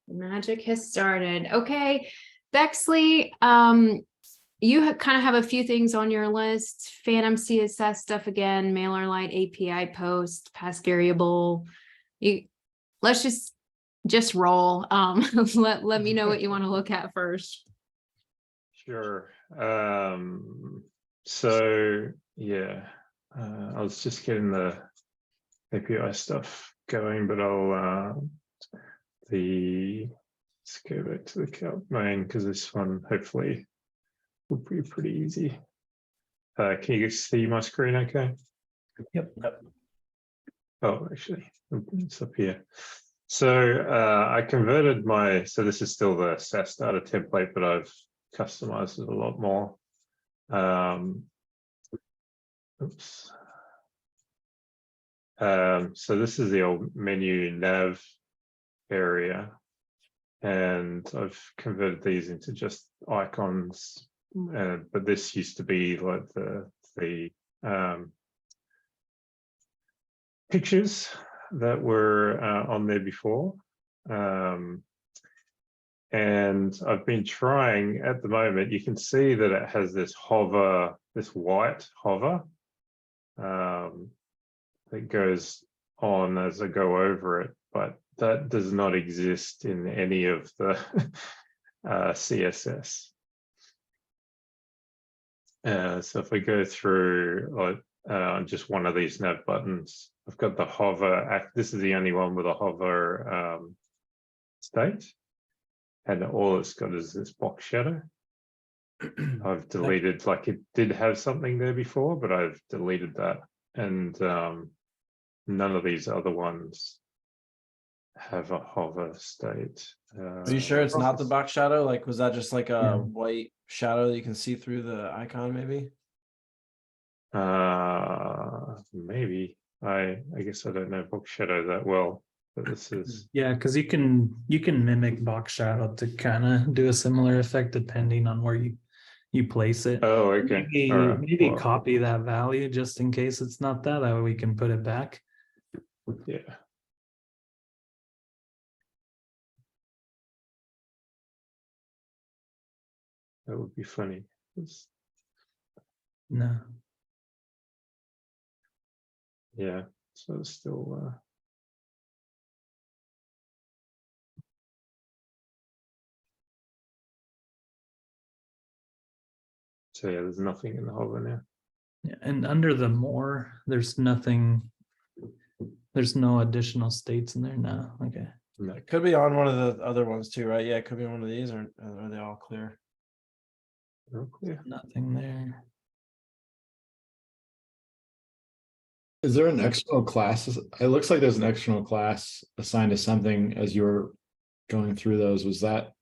Magic has started. Okay, Bexley, you kind of have a few things on your list. Phantom CSS stuff again, Mailerlite API post, pass variable. Let's just roll. Let me know what you want to look at first. Sure. So yeah, I was just getting the API stuff going, but let's go back to the calc main because this one hopefully will be pretty easy. Can you see my screen okay? Yep. Oh, actually, it's up here. So I converted so this is still the SAS data template, but I've customized it a lot more. Oops. So this is the old menu nav area, and I've converted these into just icons. But this used to be like the pictures that were on there before. And I've been trying at the moment, you can see that it has this hover, this white hover that goes on as I go over it, but that does not exist in any of the CSS. So if I go through just one of these nav buttons, I've got the hover. This is the only one with a hover state, and all it's got is this box shadow. I've deleted, like it did have something there before, but I've deleted that, and none of these other ones have a hover state. Are you sure it's not the box shadow? Like, was that just like a white shadow that you can see through the icon, maybe? Maybe. I guess I don't know box shadow that well, but this is because you can mimic box shadow to kind of do a similar effect depending on where you place it. Oh, okay. Maybe copy that value just in case it's not that way we can put it back. Yeah. That would be funny. No. Yeah, so it's still so yeah, there's nothing in the hover now. Yeah, and under the more, there's nothing. There's no additional states in there now. Okay. No. It could be on one of the other ones too, right? Yeah, it could be one of these, or are they all clear? Real clear. Nothing there. Is there an external class? It looks like there's an external class assigned to something as you were going through those. Was that?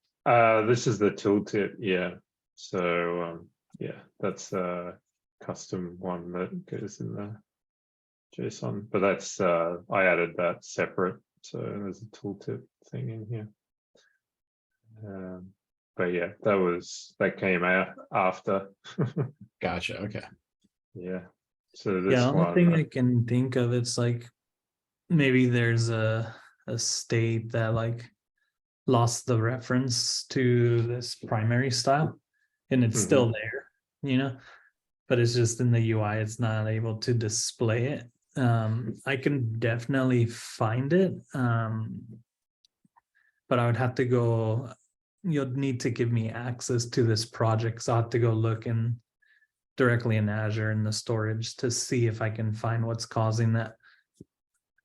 This is the tooltip, yeah. So yeah, that's a custom one that goes in the JSON, but that's I added that separate. So there's a tooltip thing in here. But yeah, that came out after. Gotcha. Okay. Yeah. So this the one, only thing I can think of, it's like maybe there's a state that like lost the reference to this primary style, and it's still there, but it's just in the UI, it's not able to display it. I can definitely find it, but I would have to go. You'll need to give me access to this project, so I have to go look directly in Azure in the storage to see if I can find what's causing that.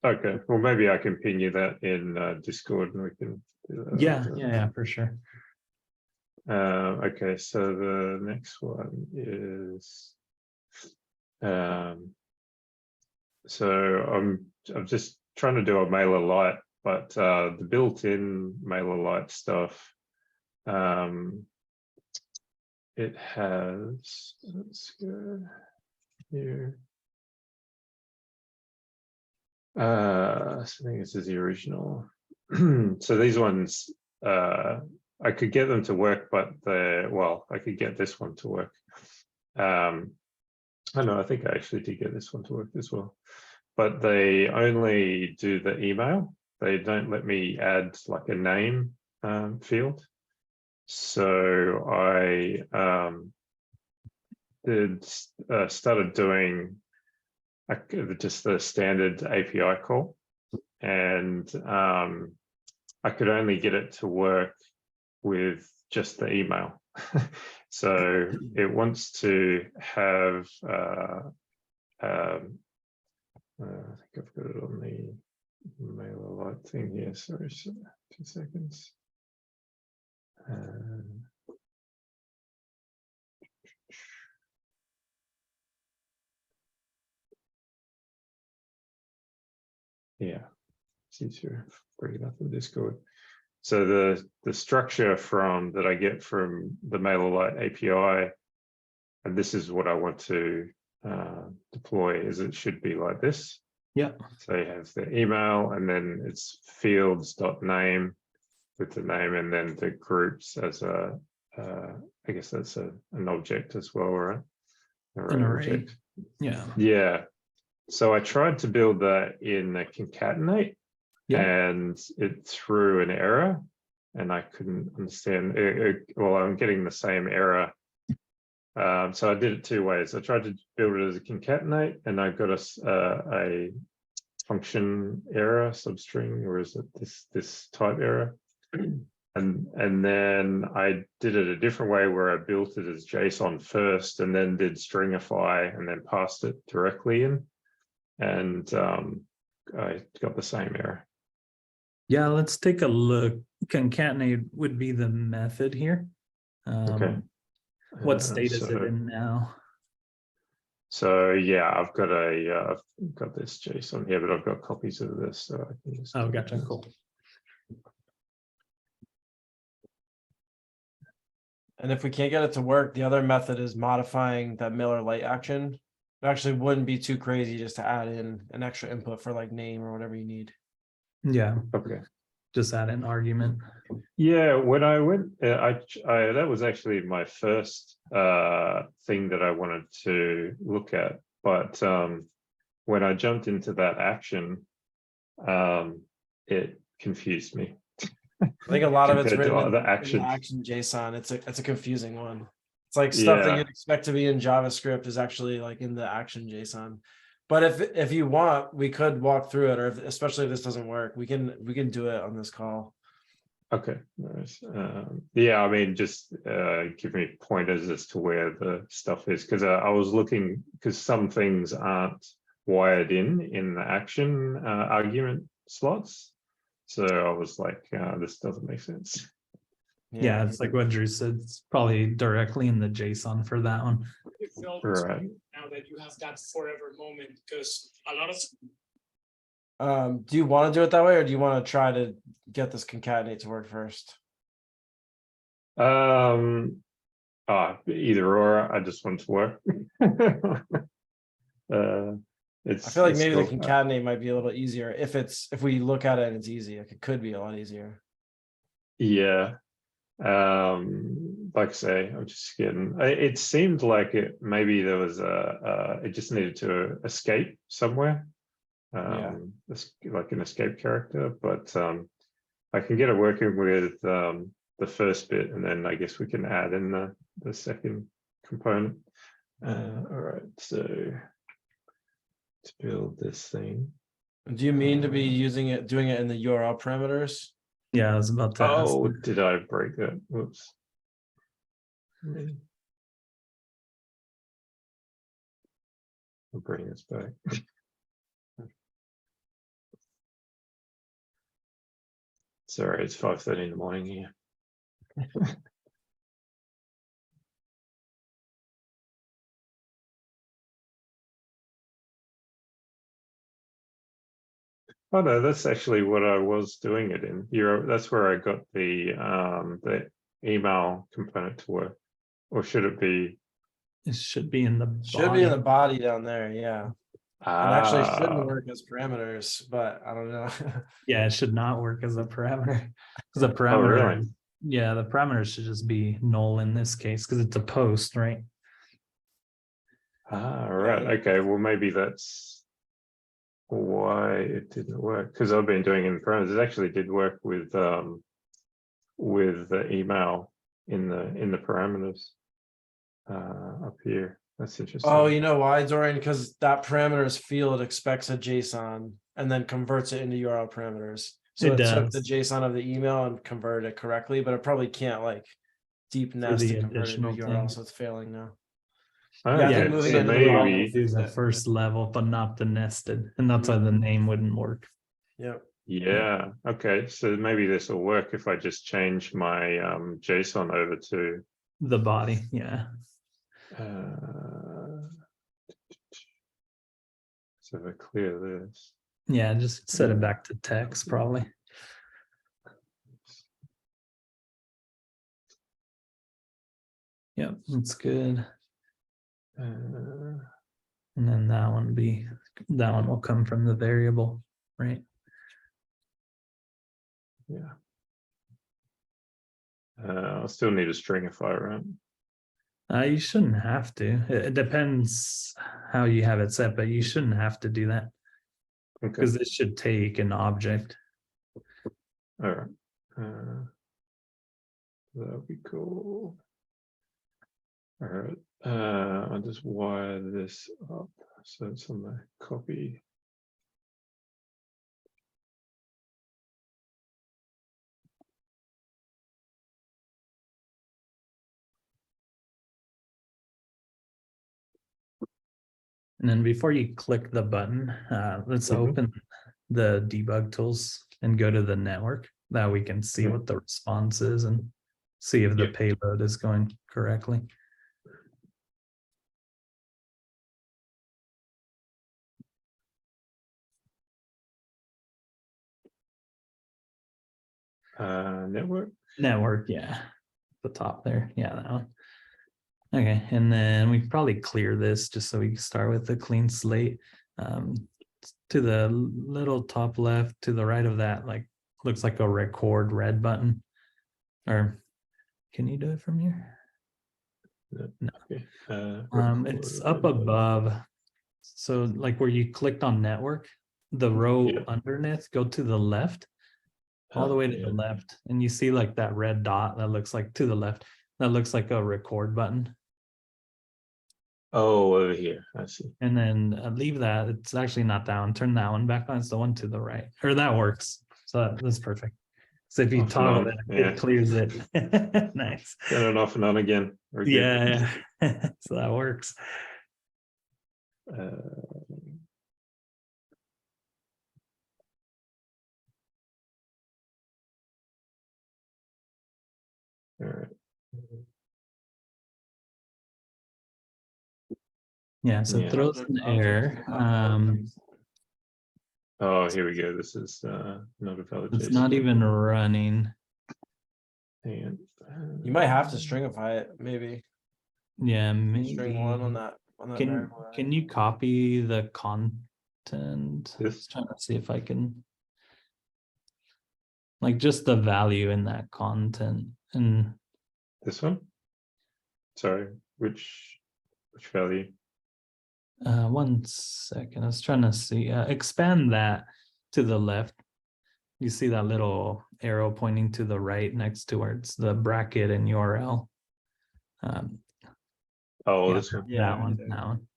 okay, well maybe I can ping you that in Discord and we can do that. Yeah, for sure. Okay, so the next one is so I'm just trying to do a Mailerlite, but the built-in Mailerlite stuff, it has, let's go here. I think this is the original. So these ones, I could get them to work, but I could get this one to work. I know, I think I actually did get this one to work as well, but they only do the email. They don't let me add like a name field. So I started doing just the standard API call, and I could only get it to work with just the email. So it wants to have I think I've got it on the Mailerlite thing here. Sorry, 2 seconds. Yeah, it's easier to bring it up in Discord. So the structure from that I get from the Mailerlite API, and this is what I want to deploy, is it should be like this. Yeah. So you have the email, and then it's fields.name with the name, and then the groups as a I guess that's an object as well, right? An array. Object. Yeah. Yeah. So I tried to build that in a concatenate, and it threw an error, and I couldn't understand it. Well, I'm getting the same error. So I did it 2 ways. I tried to build it as a concatenate, and I got a function error substring, or is it this type error? And then I did it a different way, where I built it as JSON first, and then did stringify, and then passed it directly in, and I got the same error. Yeah, let's take a look. Concatenate would be the method here. Okay. What state is so it in now? So yeah, I've got this JSON here, but I've got copies of this, so I can just. Oh, gotcha. Cool. And if we can't get it to work, the other method is modifying that Mailerlite action. It actually wouldn't be too crazy just to add in an extra input for like name or whatever you need. Yeah. Okay. Just add an argument. Yeah, when I went, I that was actually my first thing that I wanted to look at. But when I jumped into that action, it confused me. I think a lot of it's Compared to written in other the actions. action JSON. It's a confusing one. It's like stuff that Yeah. you'd expect to be in JavaScript is actually like in the action JSON. But if you want, we could walk through it, or especially if this doesn't work, we can do it on this call. Okay, nice. Yeah, I mean, just give me pointers as to where the stuff is, because I was looking, because some things aren't wired in the action argument slots. So I was like, this doesn't make sense. Yeah, it's like what Drew said. It's probably directly in the JSON for that one. It felt Right. now that you have that forever moment, because a lot of Do you want to do it that way, or do you want to try to get this concatenate to work first? Either or. I just want to work. I feel like maybe the concatenate might be a little easier if we look at it and it's easy. Like it could be a lot easier. Yeah. Like I say, I'm just getting. It seemed like maybe there was it just needed to escape somewhere. Like an escape character, but I can get it working with the first bit, and then I guess we can add in the second component. All right, so to build this thing. Do you mean to be doing it in the URL parameters? Yeah, I was about to ask. Oh, did I break that? Whoops. I'll bring this back. Sorry, it's 5:30 in the morning here. Oh no, that's actually what I was doing it in. That's where I got the email component to work. Or should it be? It should be in the body. Should be in the body down there, yeah. It actually shouldn't work as parameters, but I don't know. Yeah, it should not work as a parameter. Because the parameter, Oh, really? Yeah, the parameter should just be null in this case because it's a post, right? Right. Okay. Well, maybe that's why it didn't work, because I've been doing it in parameters. It actually did work with with the email in the parameters up here. That's interesting. Oh, you know why, Dorian? Because that parameters field expects a JSON and then converts it into URL parameters. So It it took the does. JSON of the email and converted it correctly, but it probably can't like deep nest the to convert it into additional URL, thing. so it's failing now. Oh, Yeah, I think okay, moving so it into the wrong maybe Do the first level, but not the nested, and that's why the name wouldn't work. Yep. yeah. Okay, so maybe this will work if I just change my JSON over to The body, yeah. so if I clear this. Yeah, just set it back to text probably. Yep, that's good. And then that one will come from the variable, right? Yeah. I'll still need a stringify, right? You shouldn't have to. It depends how you have it set, but you shouldn't have to do that Okay. because it should take an object. All right. That would be cool. All right. I'll just wire this up so it's on the copy. And then before you click the button, let's open the debug tools and go to the network. That we can see what the response is and see if the payload is going correctly. Network. Yeah. The top there. Yeah, that one. Okay, and then we can probably clear this just so we can start with a clean slate. To the little top left, to the right of that, like looks like a record red button. Or can you do it from here? No. Okay. It's up above. So like where you clicked on network, the row underneath, go to the left, all the way to the left, and you see like that red dot that looks like to the left. That looks like a record button. Oh, over here. I see. And then leave that. It's actually not that one. Turn that one back on. It's the one to the right. Or that works. So that's perfect. So if you Off and toggle on, it, it clears it. Nice. Turn it off and on again. We're good. Yeah. So that works. All right. Yeah, so it throws an error. Oh, here we go. This is not a valid. It's not even running. And You might have to stringify it, maybe. Yeah, maybe. String one on that variable. Can you copy the content? Yes. Just trying to see if I can. Like just the value in that content and this one? Sorry, which value? 1 second. I was trying to see. Expand that to the left. You see that little arrow pointing to the right next to where it's the bracket and URL. Oh, this one. That one.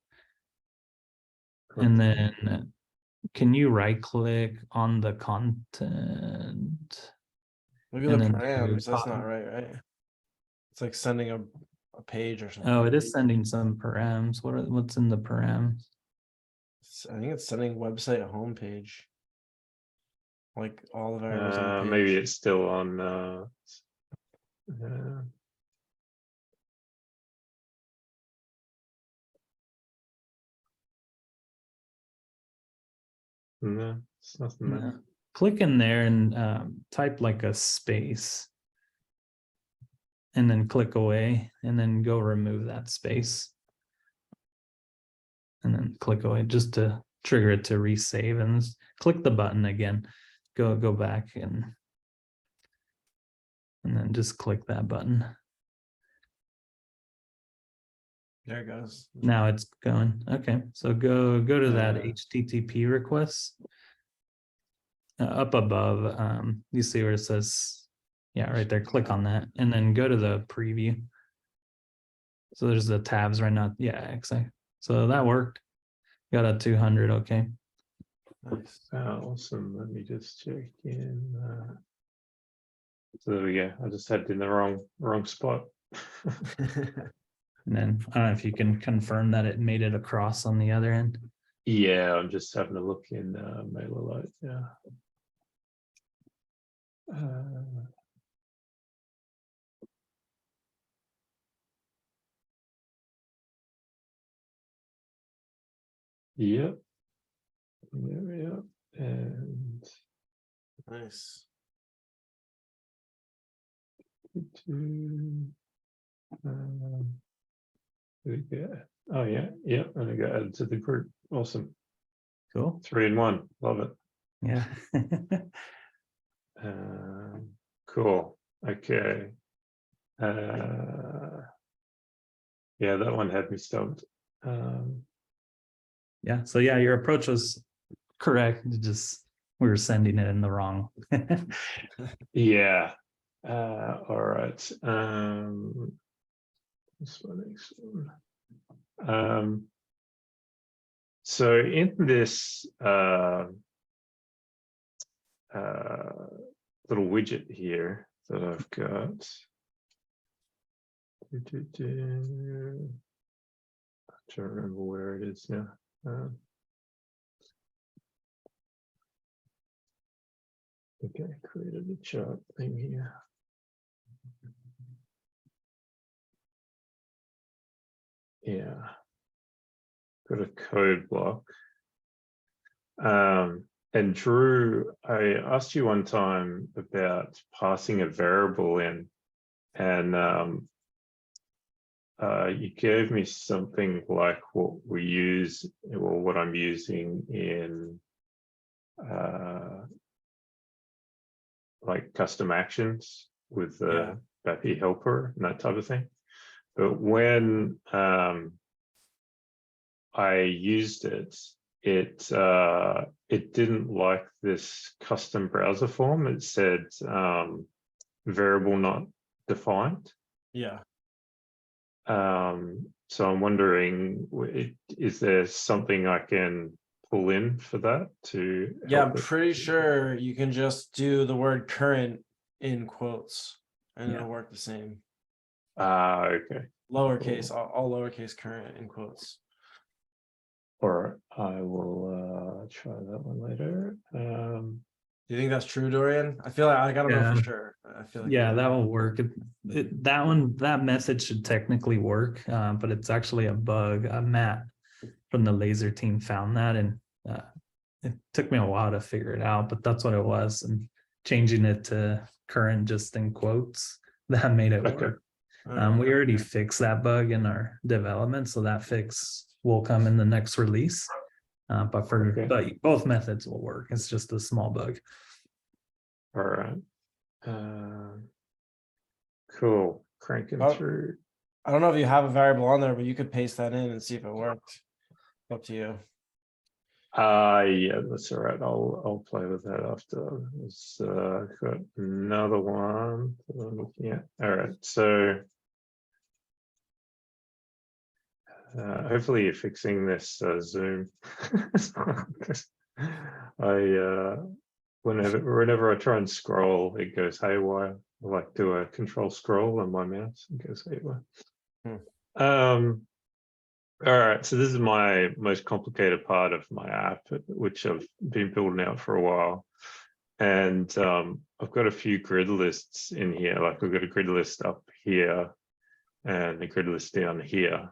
And then can you right click on the content? Look at the params. That's not right? It's like sending a page or something. Oh, it is sending some params. What's in the params? I think it's sending website homepage. Like all the variables on the page. Maybe it's still on no, it's nothing there. No. Click in there and type like a space. And then click away and then go remove that space. And then click away just to trigger it to resave and click the button again. Go back and then just click that button. There it goes. Now it's going. Okay, so go to that HTTP request. Up above, you see where it says Yeah, right there. Click on that and then go to the preview. So there's the tabs right now. Yeah, exactly. So that worked. Got a 200. Okay. Nice. Awesome. Let me just check in. So there we go. I just had it in the wrong spot. And then I don't know if you can confirm that it made it across on the other end. Yeah, I'm just having a look in Mailerlite. Yeah. Yep. There we are. And Nice. there we go. Oh yeah, yeah. And I got added to the group. Awesome. Cool. 3 in 1. Love it. Yeah. Cool. Okay. Yeah, that one had me stumped. Yeah. So yeah, your approach was correct. It just we were sending it in the wrong. Yeah. All right. This one, next one. So in this little widget here that I've got. I don't remember where it is now. Okay, I created a chart thing here. Yeah, got a code block. And Drew, I asked you one time about passing a variable in, and you gave me something like what we use, or what I'm using in like custom actions with the BAPI helper and that type of thing. But when I used it, it didn't like this custom browser form. It said variable not defined. Yeah. So I'm wondering, is there something I can pull in for that to Yeah, I'm help it? pretty sure you can just do the word current in quotes and it'll work the same. Okay. Lowercase, all lowercase current in quotes. Or I will try that one later. Do you think that's true, Dorian? I feel like I gotta know for sure. I feel like Yeah, that will work. That method should technically work, but it's actually a bug. Matt from the laser team found that, and it took me a while to figure it out, but that's what it was. And changing it to current just in quotes, that made it work. We already fixed that bug in our development, so that fix will come in the next release. But both methods will work. It's just a small bug. All right. Cool. Cranking through. I don't know if you have a variable on there, but you could paste that in and see if it worked. Up to you. Yeah, that's all right. I'll play with that after. Got another one that I'm looking at. All right, so hopefully you're fixing this Zoom. Whenever I try and scroll, it goes haywire. I like do a control scroll on my mouse and goes haywire. All right, so this is my most complicated part of my app, which I've been building out for a while. And I've got a few grid lists in here. Like we've got a grid list up here and a grid list down here.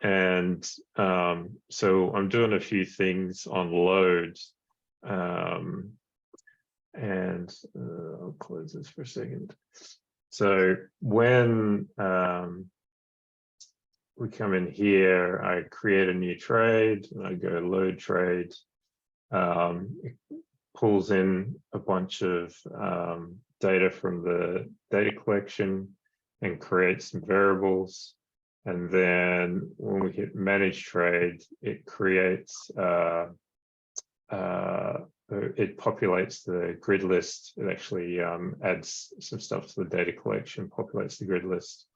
And so I'm doing a few things on load. And I'll close this for a second. So when we come in here, I create a new trade and I go load trade. It pulls in a bunch of data from the data collection and creates some variables. And then when we hit manage trade, it creates a it populates the grid list. It actually adds some stuff to the data collection, populates the grid list.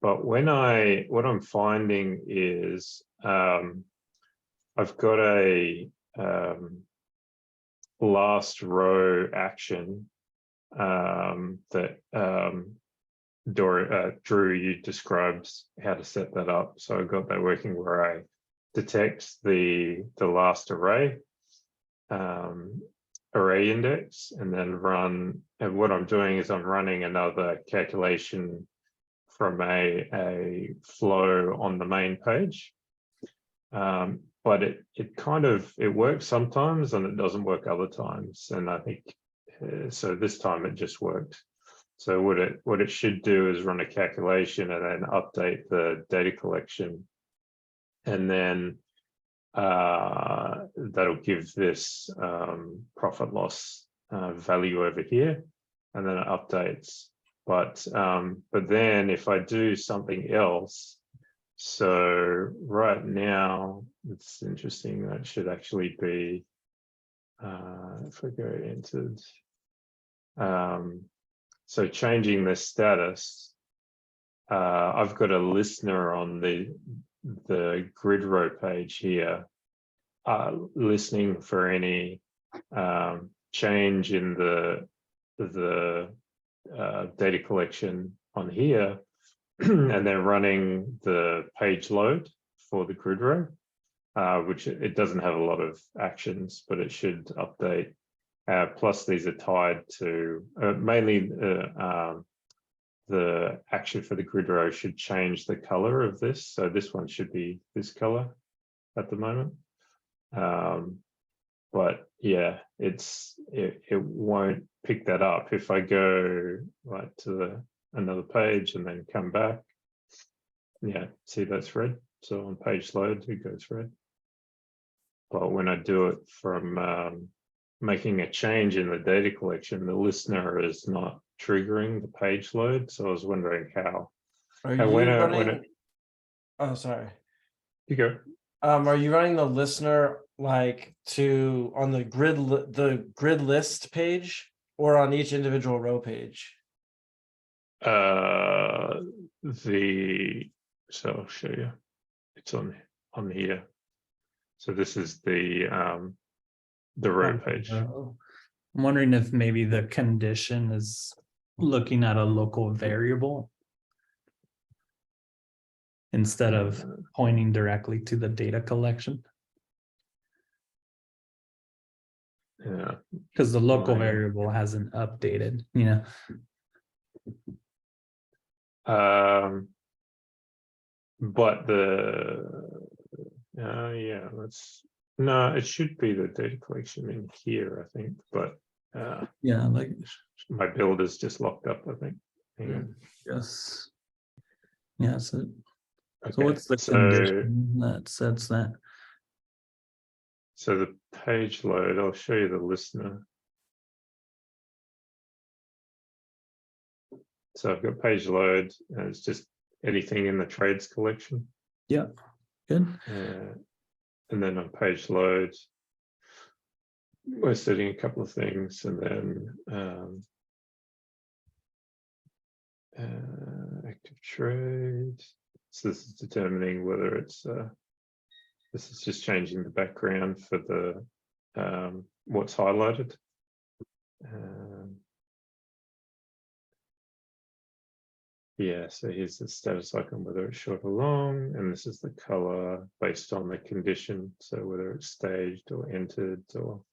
But what I'm finding is I've got a last row action that Drew, you described how to set that up. So I got that working where I detect the last array index, and then run. And what I'm doing is I'm running another calculation from a flow on the main page. But it works sometimes and it doesn't work other times. And I think so this time it just worked. So what it should do is run a calculation and then update the data collection, and then that'll give this profit loss value over here, and then it updates. But then if I do something else, so right now it's interesting. That should actually be if I go entered. So changing the status, I've got a listener on the grid row page here, listening for any change in the data collection on here, and then running the page load for the grid row, which it doesn't have a lot of actions, but it should update. Plus these are tied to mainly the action for the grid row should change the color of this. So this one should be this color at the moment. But yeah, it won't pick that up. If I go right to another page and then come back, yeah, see that's red. So on page load, it goes red. But when I do it from making a change in the data collection, the listener is not triggering the page load. So I was wondering how. Are And you when running? Oh, sorry. you go. Are you running the listener like on the grid list page, or on each individual row page? So I'll show you. It's on here. So this is the row page. I'm wondering if maybe the condition is looking at a local variable instead of pointing directly to the data collection. Yeah, Because the local Right. variable hasn't updated, you know. but yeah, no, it should be the data collection in here, I think, but Yeah, like my build is just locked up, I think. Hang on. yes. Yeah, so Okay, what's the so condition that sets that? so the page load, I'll show you the listener. So I've got page load, and it's just anything in the trades collection. Yeah, good. And then on page load, we're setting a couple of things, and then active trade. So this is determining whether it's this is just changing the background for the what's highlighted. Yeah, so here's the status icon, whether it's short or long, and this is the color based on the condition. So whether it's staged or entered, or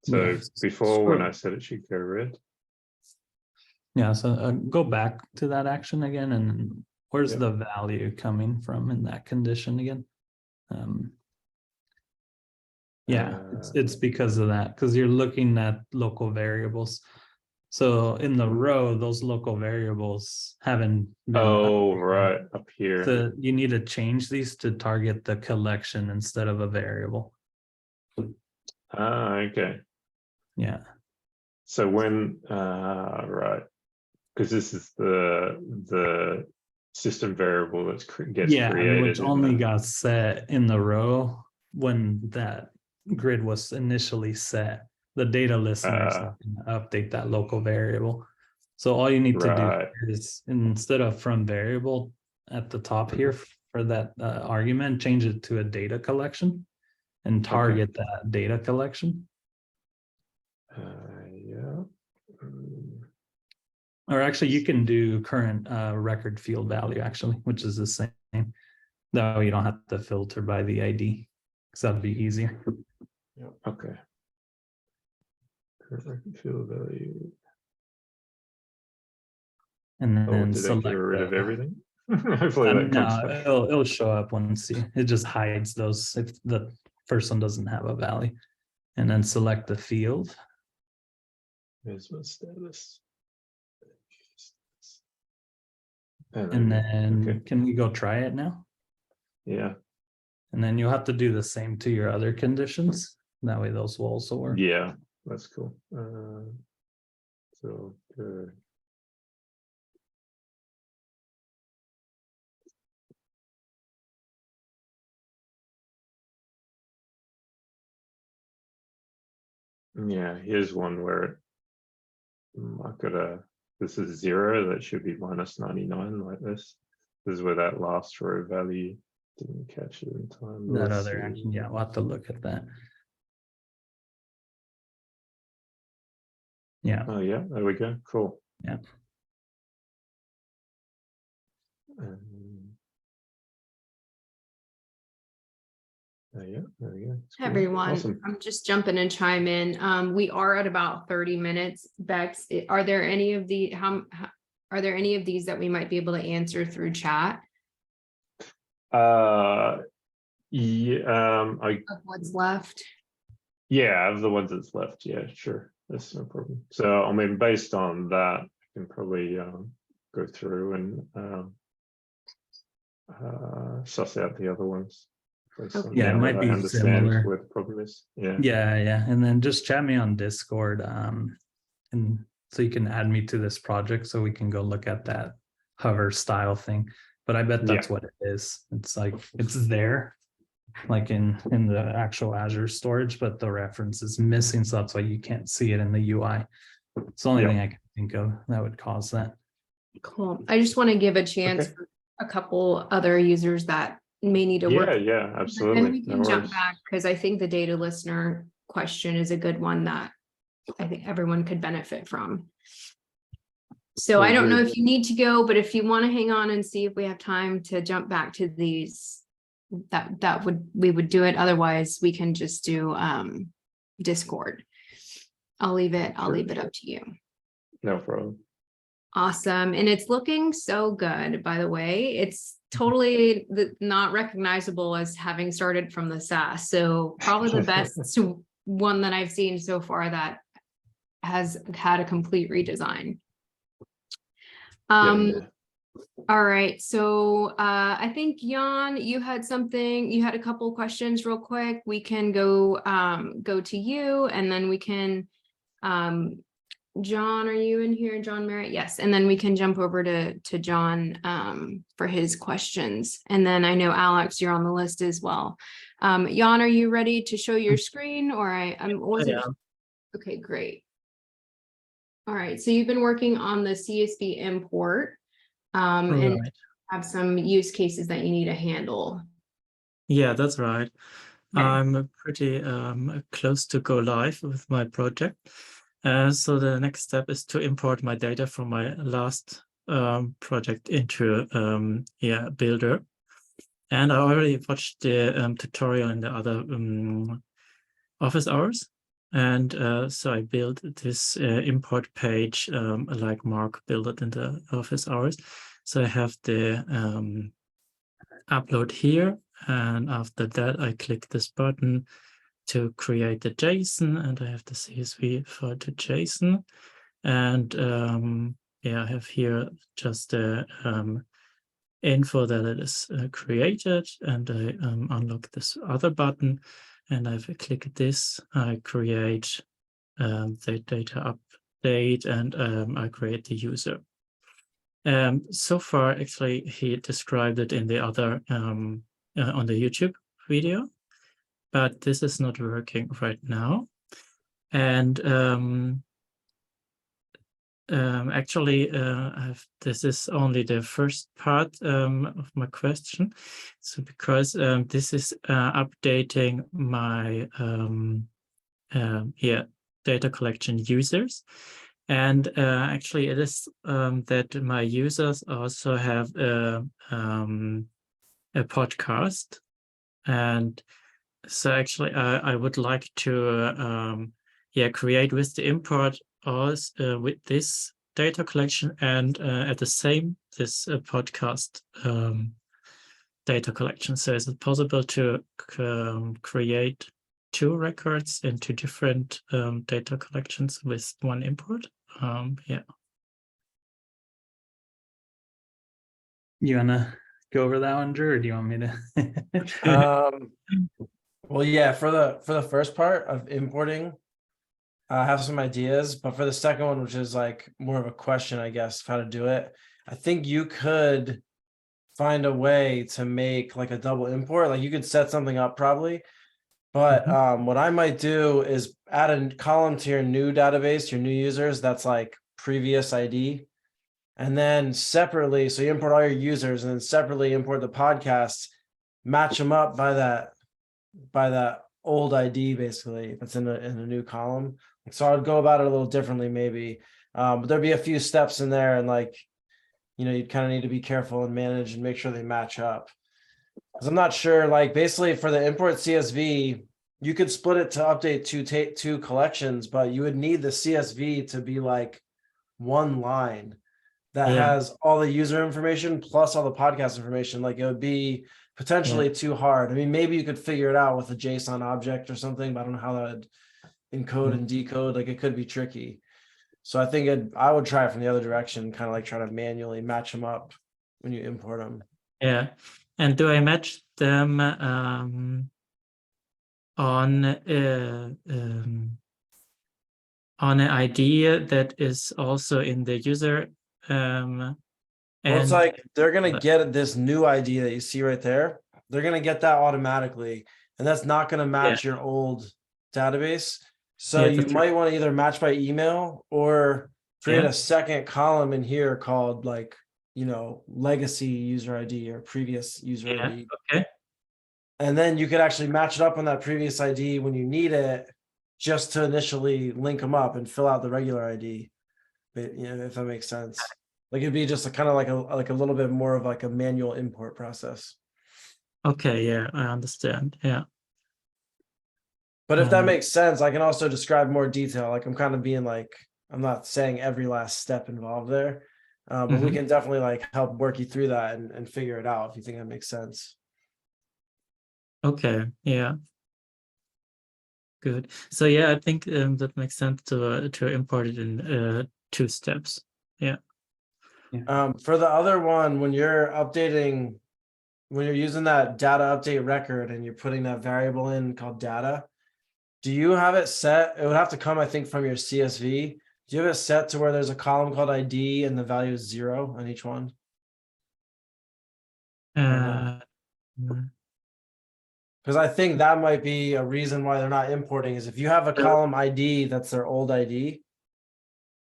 so Yes. before when So- I said it should go red. Yeah, so go back to that action again, and where's Yep. the value coming from in that condition again? Yeah, it's because of that, because you're looking at local variables. So in the row, those local variables haven't been. Oh, updated. right, up here. So you need to change these to target the collection instead of a variable. Okay. Yeah. So when right, because this is the system variable that's gets Yeah, created, which isn't only it? got set in the row when that grid was initially set. The data listener is not gonna update that local variable. So all you need to Right. do is instead of from variable at the top here for that argument, change it to a data collection and target that data collection. Yeah. Or actually, you can do current record field value actually, which is the same. That way you don't have to filter by the ID, because that'd be easier. Okay. Current field value. And Oh, then did I get select rid of the- everything? Hopefully that comes no, back. it'll show up once it just hides those if the first one doesn't have a value. And then select the field. Here's my status. And then okay. can we go try it now? Yeah. And then you'll have to do the same to your other conditions. That way those will also work. Yeah, that's cool. So yeah, here's one where I gotta, this is 0, that should be -99 like this. This is where that last row value didn't catch it in time. That Let's other see. action, yeah, we'll have to look at that. Yeah. Oh yeah, there we go. Cool. Yeah. Yeah, there we go. It's Hey, cool. everyone, Awesome. I'm just jumping and chime in. We are at about 30 minutes. Bex, are there any of the, are there any of these that we might be able to answer through chat Yeah, of what's left? yeah, of the ones that's left, yeah, sure, that's no problem. So I mean, based on that, I can probably go through and suss out the other ones. Yeah, it might be similar. Where the problem is. Yeah. Yeah. And then just chat me on Discord. And so you can add me to this project so we can go look at that hover style thing. But I bet that's what it is. It's like it's there, like in the actual Azure storage, but the reference is missing. So that's why you can't see it in the UI. It's the only thing I can think of that would cause that. Cool. I just want to give a chance for a couple other users that may need to work. Yeah, absolutely. And we can jump back because I think the data listener question is a good one that I think everyone could benefit from. So I don't know if you need to go, but if you want to hang on and see if we have time to jump back to these, we would do it. Otherwise, we can just do Discord. I'll leave it up to you. No problem. Awesome. And it's looking so good, by the way. It's totally not recognizable as having started from the SaaS. So probably the best one that I've seen so far that has had a complete redesign. All right. So I think Jan, you had a couple questions real quick. We can go to you and then we can John, are you in here? John Merritt? Yes. And then we can jump over to John for his questions. And then I know Alex, you're on the list as well. Jan, are you ready to show your screen or okay, great. All right. So you've been working on the CSV import and have some use cases that you need to handle. Yeah, that's right. Okay. I'm pretty close to go live with my project. So the next step is to import my data from my last project into Builder. And I already watched the tutorial in the other office hours. And so I built this import page like Mark built it in the office hours. So I have the upload here. And after that, I click this button to create the JSON, and I have the CSV for the JSON. And I have here just the info that it is created, and I unlock this other button, and if I click this, I create the data update, and I create the user. So far, actually, he described it in the other on the YouTube video, but this is not working right now. And actually, this is only the first part of my question. So because this is updating my data collection users. And actually, it is that my users also have a podcast. And so actually, I would like to create with the import also with this data collection and at the same this podcast data collection. So is it possible to create two records into different data collections with one import? Yeah. You wanna go over that one, Drew, or do you want me to? Well, yeah, for the first part of importing, I have some ideas, but for the second one, which is like more of a question, I guess, of how to do it, I think you could find a way to make like a double import. Like you could set something up probably, but what I might do is add a column to your new database, your new users, that's like previous ID. And then separately, so you import all your users and then separately import the podcasts, match them up by that old ID basically that's in a new column. So I would go about it a little differently maybe, but there'd be a few steps in there, and like, you know, you'd kind of need to be careful and manage and make sure they match up. Because I'm not sure, like basically for the import CSV, you could split it to update two collections, but you would need the CSV to be like one line that has all the user information plus all the podcast information. Like it would be potentially too hard. I mean, maybe you could figure it out with a JSON object or something, but I don't know how that would encode and decode. Like it could be tricky. So I think I would try it from the other direction, kind of like try to manually match them up when you import them. Yeah. And do I match them on an ID that is also in the user? Well, it's like they're gonna get this new ID that you see right there. They're gonna get that automatically, and that's not gonna match your old database. So you might want to either match by email or create a second column in here called like, you know, legacy user ID or previous user ID. Okay. And then you could actually match it up on that previous ID when you need it, just to initially link them up and fill out the regular ID. But, you know, if that makes sense. Like it'd be just a kind of like a little bit more of like a manual import process. Okay, yeah, I understand. Yeah. But if that makes sense, I can also describe more detail. Like I'm kind of being like, I'm not saying every last step involved there, but we can definitely like help work you through that and figure it out if you think that makes sense. Okay, yeah. Good. So yeah, I think that makes sense to import it in 2 steps. Yeah. For the other one, when you're using that data update record and you're putting that variable in called data, do you have it set? It would have to come, I think, from your CSV. Do you have it set to where there's a column called ID and the value is 0 on each one? Because I think that might be a reason why they're not importing, is if you have a column ID that's their old ID,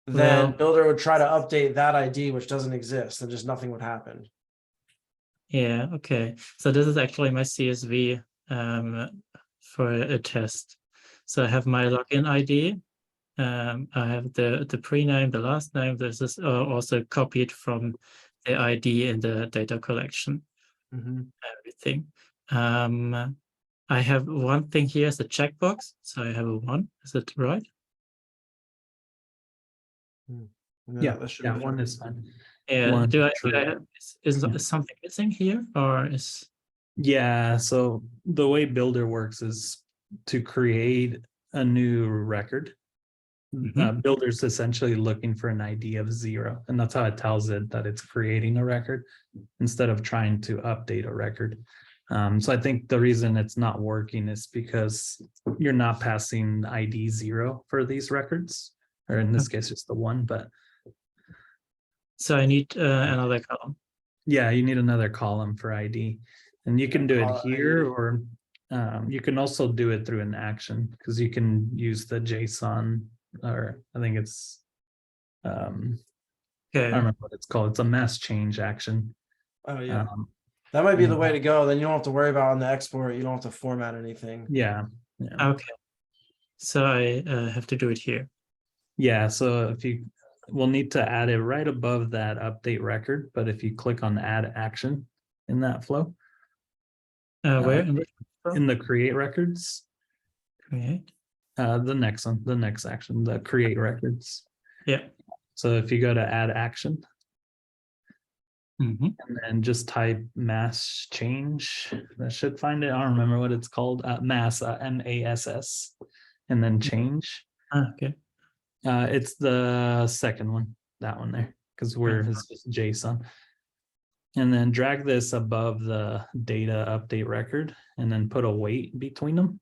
then Builder would try to update that ID, which doesn't exist, and just nothing would happen. Yeah, okay. So this is actually my CSV for a test. So I have my login ID. I have the pre-name, the last name. This is also copied from the ID in the data collection. Everything. I have one thing here as a checkbox. So I have a 1. Is it right? Yeah, that one is fine. Yeah. Is something missing here, or is? Yeah, so the way Builder works is to create a new record. Builder's essentially looking for an ID of 0, and that's how it tells it that it's creating a record instead of trying to update a record. So I think the reason it's not working is because you're not passing ID 0 for these records, or in this case, just the 1, but. So I need another column. Yeah, you need another column for ID, and you can do it here, or You can also do it through an action because you can use the JSON, or I think it's I don't Okay. remember what it's called. It's a mass change action. Oh, yeah. Um, That might be the and- way to go. Then you don't have to worry about on the export. You don't have to format anything. yeah. Okay. So I have to do it here. Yeah, so if you will need to add it right above that update record, but if you click on add action in that flow, Where in the create records, create? the next one, the next action, the create records. Yeah. So if you go to add action Mm-hmm. and then just type mass change, that should find it. I don't remember what it's called. Mass, MASS, and then change. Okay. It's the second one, that one there, because it's just JSON. And then drag this above the data update record and then put a weight between them.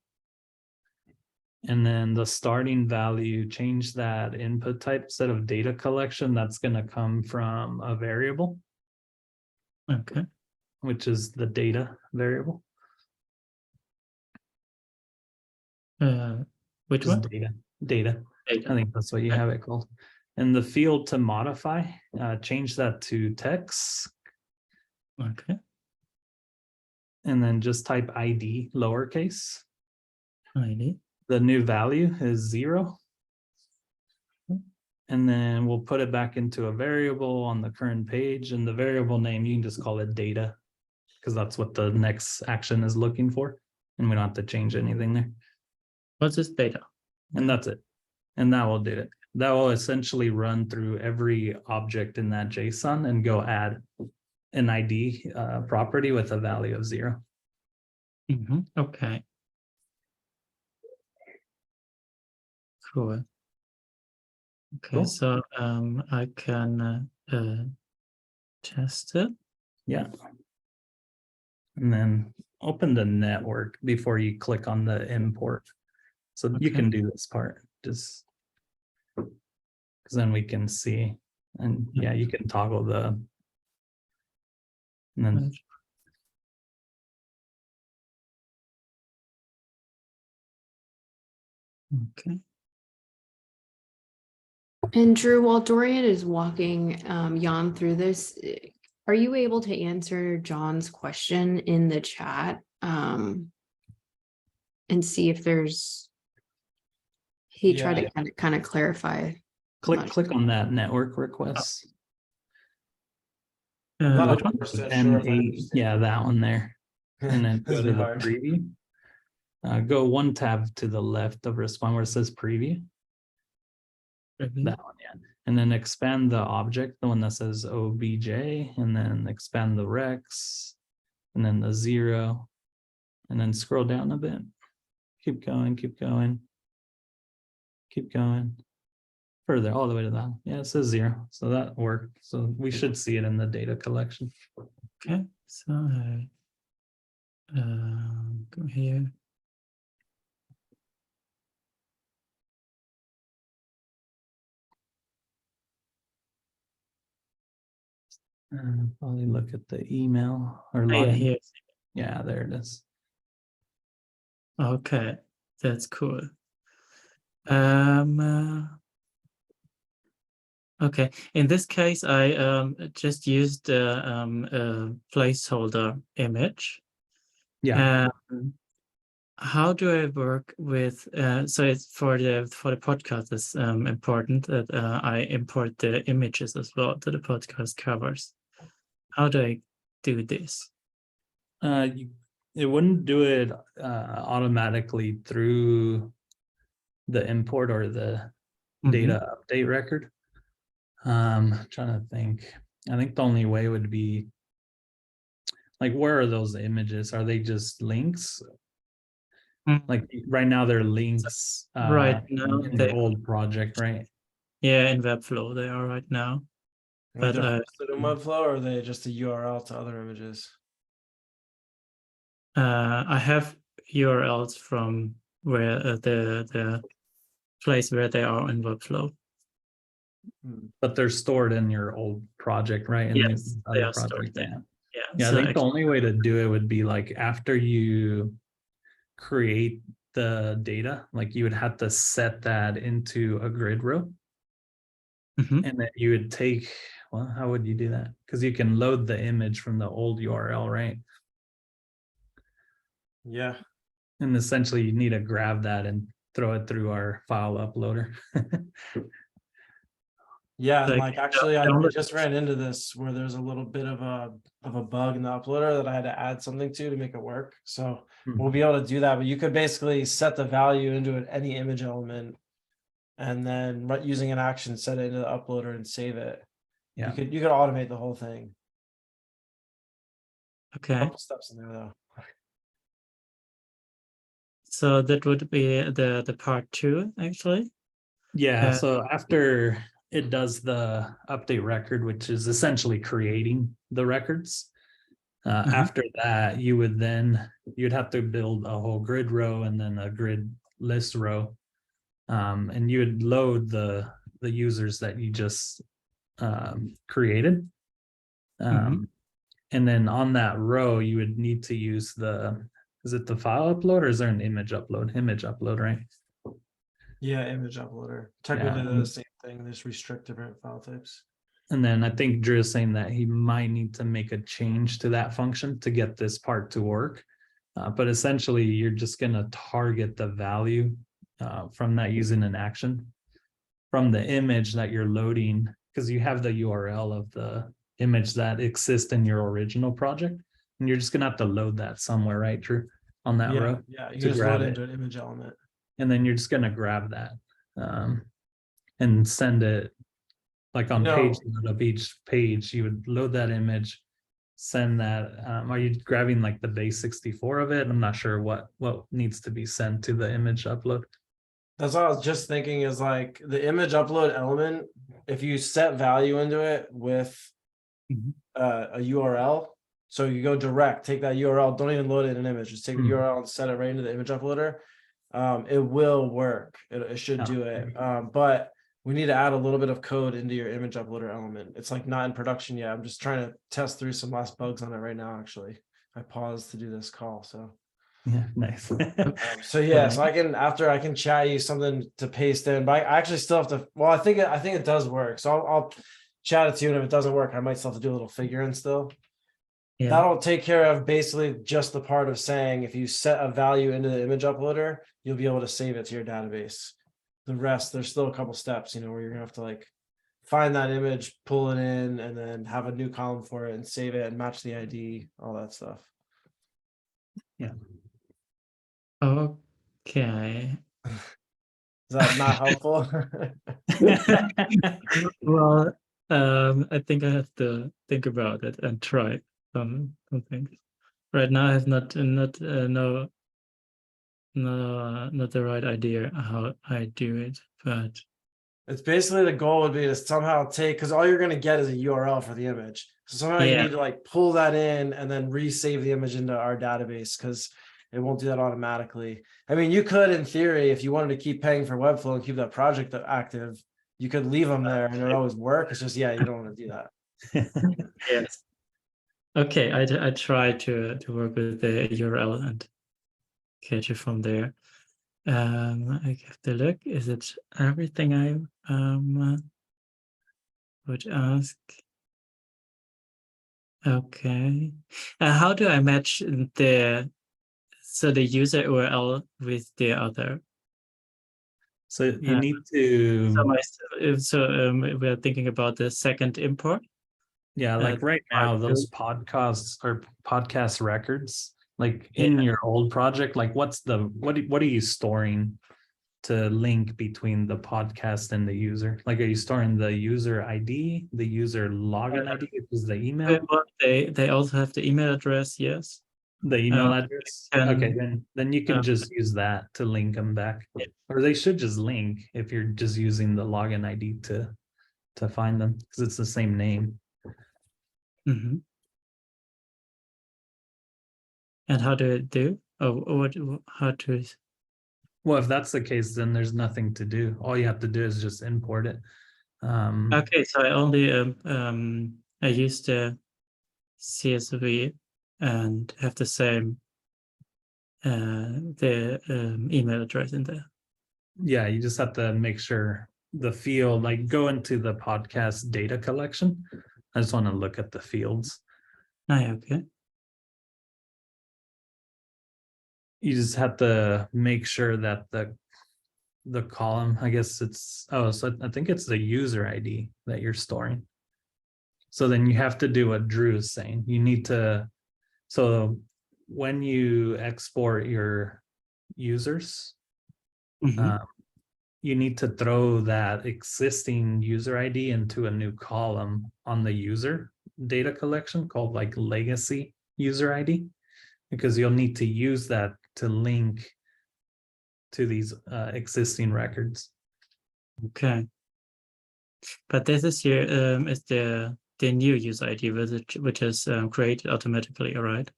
And then the starting value, change that input type instead of data collection. That's going to come from a variable, Okay. which is the data variable. Which Just one? data. Data. I think that's what you have it called. And the field to modify, change that to text. Okay. And then just type ID lowercase. ID. The new value is 0. And then we'll put it back into a variable on the current page, and the variable name, you can just call it data, because that's what the next action is looking for. And we don't have to change anything there. What's this data? And that's it. And that will do it. That will essentially run through every object in that JSON and go add an ID property with a value of 0. Mm-hmm. Okay. Cool. Okay, Cool. so I can test it. Yeah. And then open the network before you click on the import. So you Okay. can do this part, just because then we can see. And yeah, you can toggle the, and then Okay. And Drew, while Dorian is walking Jan through this, are you able to answer John's question in the chat? And see if there's, he tried Yeah. to kind of clarify. click on that network request. Not Which one? 100% sure if I M8, understand. yeah, that one there. And then go It's to really the hard. preview. Go one tab to the left of respond where it says preview. Mhm. That one, yeah. And then expand the object, the one that says OBJ, and then expand the Rex, and then the 0, and then scroll down a bit. Keep going, keep going. Keep going. Further, all the way to that. Yeah, it says 0. So that worked. So we should see it in the data collection. Okay, so I go here. Probably look at the email or Oh, yeah, login. here. Yeah, there it is. Okay, that's cool. Okay, in this case, I just used the placeholder image. Yeah. How do I work with? So it's for the podcast. It's important that I import the images as well to the podcast covers. How do I do this? It wouldn't do it automatically through the import or the data update record. Trying to think. I think the only way would be like, where are those images? Are they just links? Like right now they're links Right now in your old project, right? Yeah, in Webflow they are right now. But But in Webflow, or are they just a URL to other images? I have URLs from where the place where they are in Webflow. But they're stored in your old project, right? In Yes, the they other are stored project, there. yeah. Yeah, Yeah, so I think the only way to do it would be like after you create the data, like you would have to set that into a grid row. Mhm. And then you would take, well, how would you do that? Because you can load the image from the old URL, right? Yeah. And essentially you need to grab that and throw it through our file uploader. Yeah, and Like, like actually I download- just ran into this where there's a little bit of a bug in the uploader that I had to add something to make it work. So we'll be able to do that, but you could basically set the value into any image element and then using an action set it into the uploader and save it. Yeah. You could automate the whole thing. Okay, Couple steps in there though. so that would be the part 2 actually. Yeah, Uh, so after it does the update record, which is essentially creating the records, after that, you'd have to build a whole grid row and then a grid list row. And you would load the users that you just created. And then on that row, you would need to use is it the file upload or is there an image upload? Image upload, right? Yeah, image uploader. Technically Yeah. they're the same thing, they just restrict different file types. And then I think Drew is saying that he might need to make a change to that function to get this part to work. But essentially, you're just going to target the value from that using an action from the image that you're loading, because you have the URL of the image that exists in your original project. And you're just going to have to load that somewhere, right, Drew, on that row. Yeah, you to can just grab load it. into an image element. And then you're just going to grab that and send it. Like on page load of each page, you would load that image, send that. Are you grabbing like the base 64 of it? I'm not sure what needs to be sent to the image upload. That's what I was just thinking is like the image upload element, if you set value into it with a URL, so you go direct, take that URL, don't even load it in an image, just take the URL and set it right into the image uploader. It will work. It should do it. But we need to add a little bit of code into your image uploader element. It's like not in production yet. I'm just trying to test through some last bugs on it right now, actually. I paused to do this call, so. Yeah, nice. So yeah, so I can chat you something to paste in, but I actually still have to, well, I think it does work. So I'll chat it to you, and if it doesn't work, I might still have to do a little figuring still. yeah. That'll take care of basically just the part of saying if you set a value into the image uploader, you'll be able to save it to your database. The rest, there's still a couple steps, where you're gonna have to like find that image, pull it in, and then have a new column for it and save it and match the ID, all that stuff. Yeah. Okay. Is that not helpful? Well, I think I have to think about it and try some things. Right now, I have not the right idea how I do it, but It's basically the goal would be to somehow take, because all you're going to get is a URL for the image. So somehow you Yeah. need to like pull that in and then resave the image into our database, because it won't do that automatically. I mean, you could, in theory, if you wanted to keep paying for Webflow and keep that project active, you could leave them there and it would always work. It's just, you don't want to do that. yes. Okay, I try to work with the URL and catch it from there. I have to look. Is it everything I would ask? Okay. How do I match the user URL with the other? So you need to. We are thinking about the second import. Yeah, like right now, those podcasts or podcast records, like in your old project, like what are you storing to link between the podcast and the user? Like, are you storing the user ID, the user login ID, which is the email? They also have the email address, yes. The email address. Okay, then you can just use that to link them back, or they should just link if you're just using the login ID to find them, because it's the same name. Mm-hmm. And how do it do? How to? Well, if that's the case, then there's nothing to do. All you have to do is just import it. Okay, so I only I use the CSV and have the same the email address in there. Yeah, you just have to make sure the field, like go into the podcast data collection. I just want to look at the fields. Okay. You just have to make sure that the column, I guess it's, oh, so I think it's the user ID that you're storing. So then you have to do what Drew is saying. You need to, so when you export your users, Mhm. you need to throw that existing user ID into a new column on the user data collection called like legacy user ID, because you'll need to use that to link to these existing records. Okay. But this is here is the new user ID which is created automatically, all right?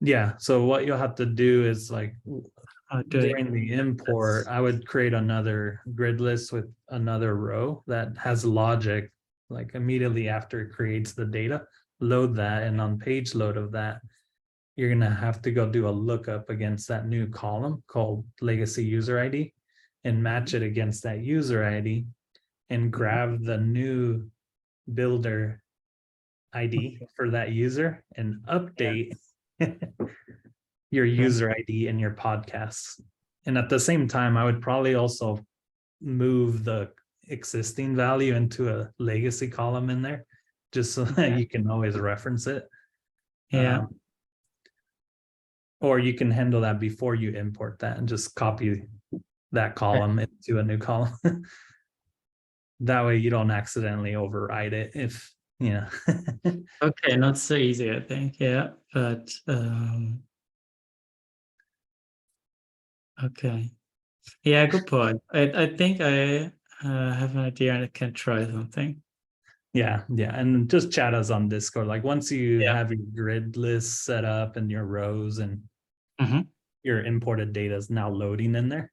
Yeah, so what you'll have to do is like during the import, I would create another grid list with another row that has logic, like immediately after it creates the data, load that, and on page load of that, you're gonna have to go do a lookup against that new column called legacy user ID and match it against that user ID and grab the new builder ID for that user and update your user ID in your podcasts. And at the same time, I would probably also move the existing value into a legacy column in there, just so that you can always reference it. Yeah. Or you can handle that before you import that and just copy that column into a new column. That way you don't accidentally override it if, you know. Okay, not so easy, I think. Yeah, but okay. Yeah, good point. I think I have an idea and I can try something. Yeah, and just chat us on Discord. Like once you Yeah. have your grid list set up and your rows and Mhm. your imported data is now loading in there.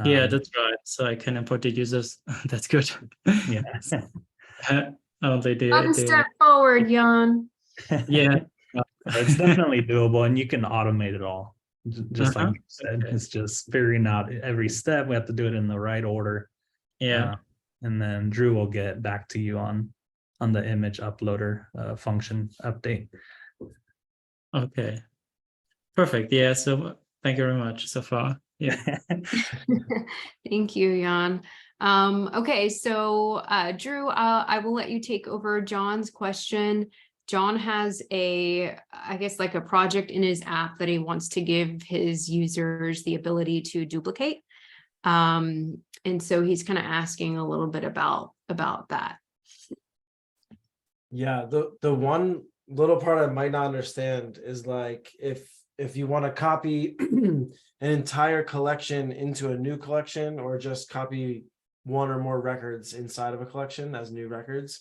Yeah, that's right. So I can import the users. That's good. Yeah. Only One step forward, Jan. yeah. It's definitely doable and you can automate it all. Just like you said, Okay. it's just figuring out every step. We have to do it in the right order. Yeah. And then Drew will get back to you on the image uploader function update. Okay. Perfect. Yeah. So thank you very much so far. Yeah. Thank you, Jan. Okay, so Drew, I will let you take over John's question. John has I guess like a project in his app that he wants to give his users the ability to duplicate. And so he's kind of asking a little bit about that. Yeah, the one little part I might not understand is like if you want to copy an entire collection into a new collection or just copy one or more records inside of a collection as new records.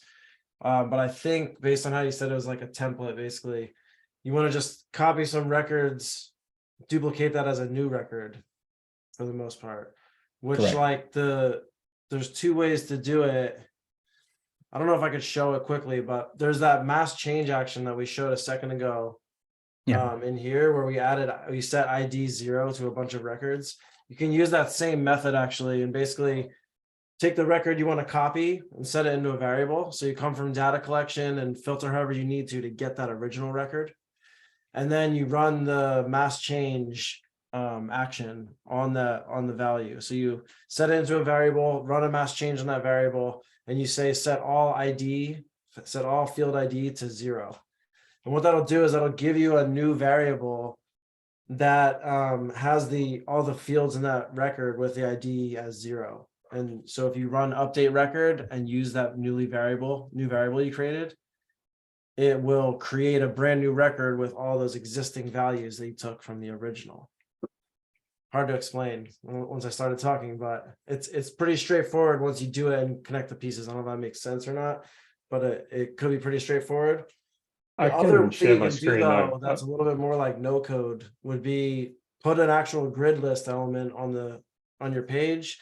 But I think based on how you said it was like a template, basically, you want to just copy some records, duplicate that as a new record for the most part, which Correct. like there's two ways to do it. I don't know if I could show it quickly, but there's that mass change action that we showed a second ago. Yeah. In here where we set ID 0 to a bunch of records. You can use that same method actually and basically take the record you want to copy and set it into a variable. So you come from data collection and filter however you need to get that original record. And then you run the mass change action on the value. So you set it into a variable, run a mass change on that variable, and you say set all field ID to 0. And what that'll do is that'll give you a new variable that has all the fields in that record with the ID as 0. And so if you run update record and use that new variable you created, it will create a brand new record with all those existing values that you took from the original. Hard to explain once I started talking, but it's pretty straightforward once you do it and connect the pieces. I don't know if that makes sense or not, but it could be pretty straightforward. The other thing you can do though, that's a little bit more like no code, would be put an actual grid list element on your page,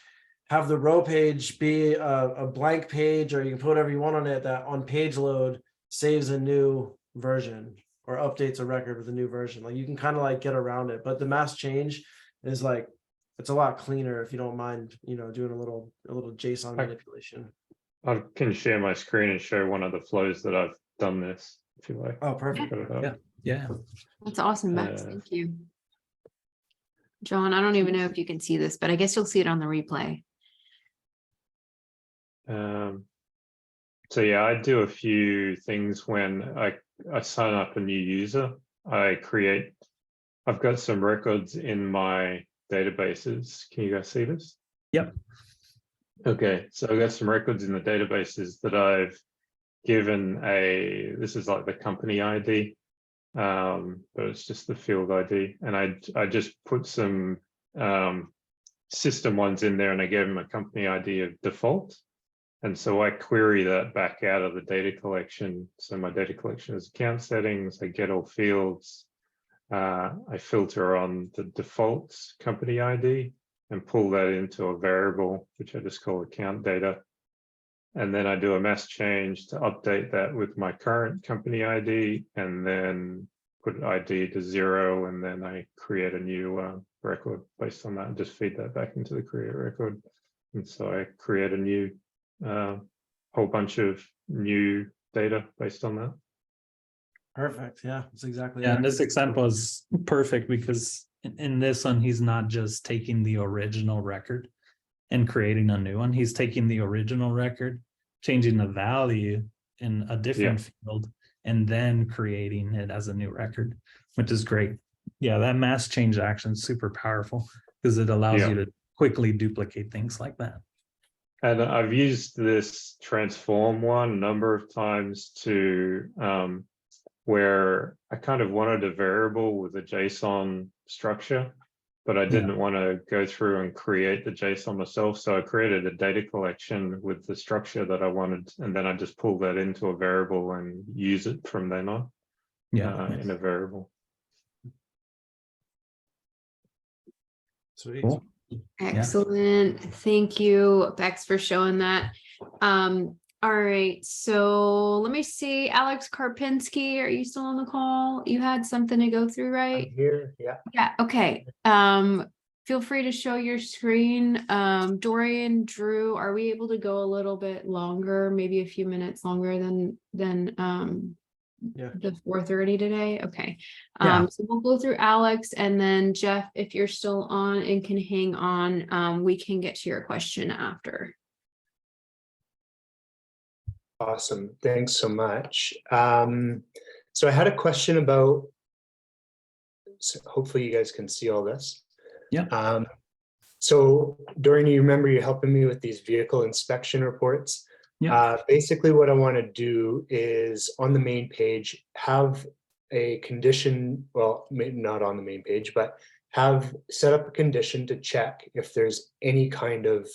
have the row page be a blank page, or you can put whatever you want on it that on page load saves a new version or updates a record with a new version. Like you can kind of like get around it, but the mass change is like, it's a lot cleaner if you don't mind, doing a little JSON manipulation. I can share my screen and show one of the flows that I've done this, if you like. Oh, perfect. Got it up. Yeah. Yeah. That's awesome, Bex. Thank you. John, I don't even know if you can see this, but I guess you'll see it on the replay. So yeah, I do a few things when I sign up a new user. I've got some records in my databases. Can you guys see this? Yep. Okay, so I've got some records in the databases that I've given this is like the company ID, but it's just the field ID. And I just put some system ones in there and I gave them a company ID of default. And so I query that back out of the data collection. So my data collection is account settings, I get all fields, I filter on the default company ID and pull that into a variable, which I just call account data. And then I do a mass change to update that with my current company ID and then put ID to 0. And then I create a new record based on that and just feed that back into the create record. And so I create a new whole bunch of new data based on that. Perfect. Yeah, that's exactly. Yeah, it. and this example is perfect because in this one, he's not just taking the original record and creating a new one. He's taking the original record, changing the value in a different field, and then creating it as a new record, which is great. Yeah, that mass change action is super powerful because it allows you to quickly duplicate things like that. And I've used this transform one a number of times to where I kind of wanted a variable with a JSON structure, but I didn't want to go through and create the JSON myself. So I created a data collection with the structure that I wanted, and then I just pulled that into a variable and use it from then on in a variable. Sweet. Cool. Excellent. Thank you, Bex, for showing that. All right, so let me see. Alex Karpinski, are you still on the call? You had something to go through, right? I'm here, yeah. Yeah, okay. Feel free to show your screen. Dorian, Drew, are we able to go a little bit longer, maybe a few minutes longer than the 4:30 today? Okay. So we'll go through Alex, and then Jeff, if you're still on and can hang on, we can get to your question after. Awesome, thanks so much. So I had a question about, so hopefully you guys can see all this. Yeah. So Dorian, you remember you helping me with these vehicle inspection reports? Yeah. Basically what I want to do is on the main page, have a condition, well, maybe not on the main page, but have set up a condition to check if there's any kind of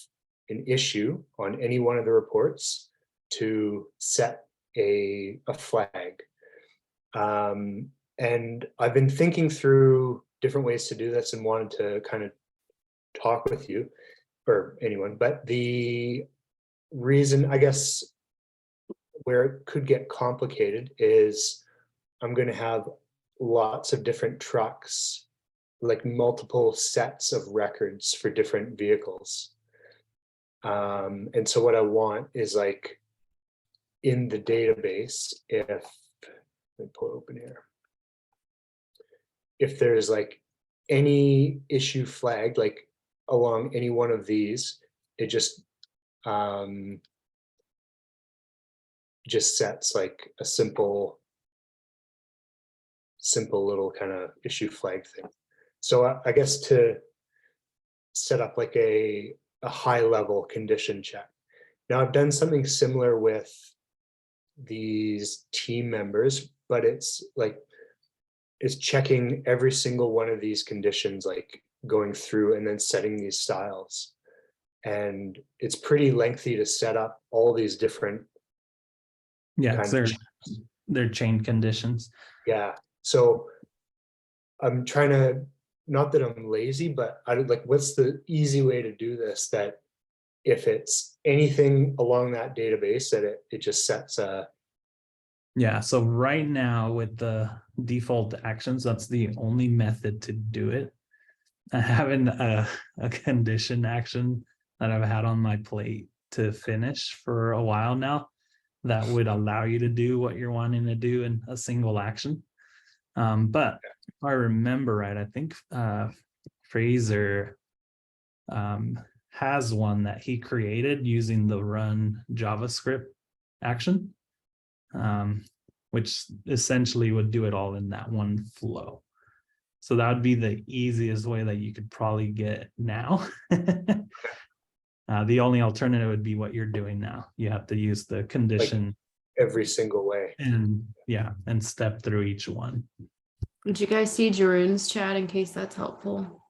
an issue on any one of the reports to set a flag. And I've been thinking through different ways to do this and wanted to kind of talk with you or anyone, but the reason, I guess, where it could get complicated is I'm going to have lots of different trucks, like multiple sets of records for different vehicles. And so what I want is like in the database, let me pull it open here. If there's like any issue flagged, like along any one of these, it just sets like a simple little kind of issue flag thing. So I guess to set up like a high level condition check. Now I've done something similar with these team members, but it's checking every single one of these conditions, like going through and then setting these styles. And it's pretty lengthy to set up all these different they're chain conditions. Yeah, so I'm trying to, not that I'm lazy, but I like, what's the easy way to do this that if it's anything along that database that it just sets a Yeah, so right now with the default actions, that's the only method to do it. Having a condition action that I've had on my plate to finish for a while now that would allow you to do what you're wanting to do in a single action. But if I remember right, I think Fraser has one that he created using the run JavaScript action, which essentially would do it all in that one flow. So that would be the easiest way that you could probably get now. The only alternative would be what you're doing now. You have to use the condition every single way. and and step through each one. Did you guys see Jeroen's chat in case that's helpful?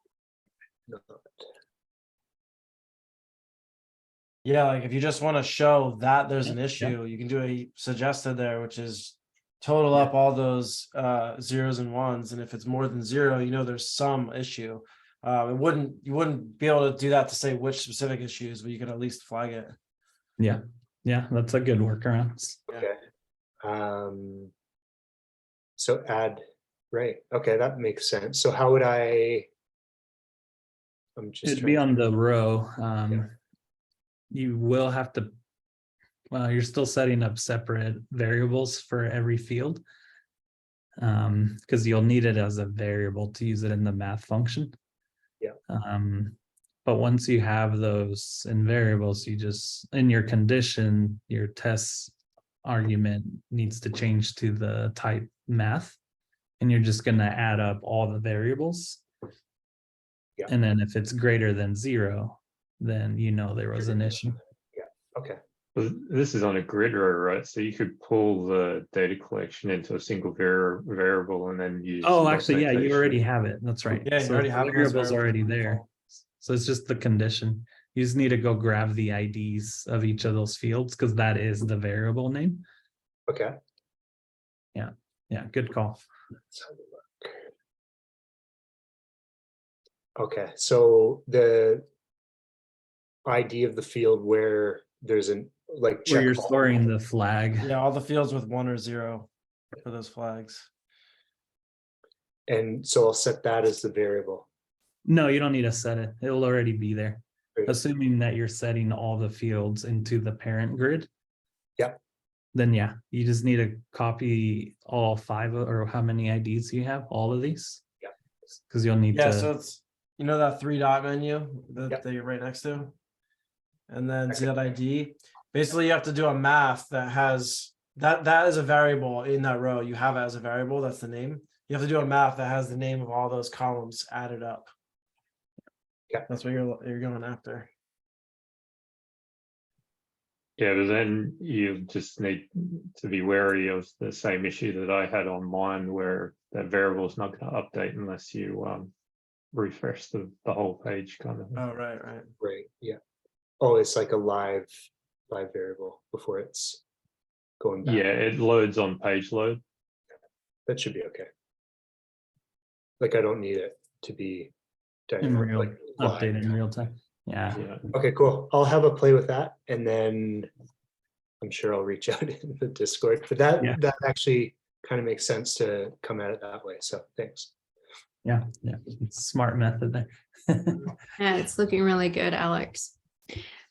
Yeah, like if you just want to show that there's an issue, you can do a suggested there, which is total up all those zeros and ones. And if it's more than 0, you know there's some issue. You wouldn't be able to do that to say which specific issues, but you could at least flag it. Yeah, that's a good workaround. Okay. So add, right. Okay, that makes sense. So how would I'm just It'd be on the row. You will have to, well, you're still setting up separate variables for every field, because you'll need it as a variable to use it in the math function. Yeah. But once you have those in variables, you just, in your condition, your test argument needs to change to the type math, and you're just going to add up all the variables. Yeah. And then if it's greater than 0, then you know there was an issue. Yeah. Okay. Well, this is on a grid row, right? So you could pull the data collection into a single variable and then use. Oh, actually, yeah, you already have it. That's right. Yeah, you So already the have those variable's variables already by there. default. So it's just the condition. You just need to go grab the IDs of each of those fields because that is the variable name. Okay. Yeah, good call. Let's have a look. Okay, so the ID of the field where there's an like Where check you're all. storing the flag. Yeah, all the fields with 1 or 0 for those flags. And so I'll set that as the variable. No, you don't need to set it. It'll already be there. Great. Assuming that you're setting all the fields into the parent grid. Yep. Then yeah, you just need to copy all 5 or how many IDs you have, all of these. Yep. Because you'll need Yeah, to. so it's, you know, that 3-dot menu that, Yep. that you're right next to. And then see that ID. Basically, you have to do a math that has that is a variable in that row. You have it as a variable. That's the name. You have to do a math that has the name of all those columns added up. Yeah, that's what you're going after. Yeah, but then you just need to be wary of the same issue that I had on mine, where that variable is not going to update unless you refresh the whole page, kind of. Oh, right. Right. Yeah. Oh, it's like a live variable before it's going back. Yeah, it loads on page load. That should be okay. Like I don't need it to be In real, like live. update in real time. Yeah. Yeah. Okay, cool. I'll have a play with that, and then I'm sure I'll reach out in the Discord. But that actually kind of makes sense to come at it that way. So thanks. Yeah. It's a smart method there. Yeah, it's looking really good, Alex.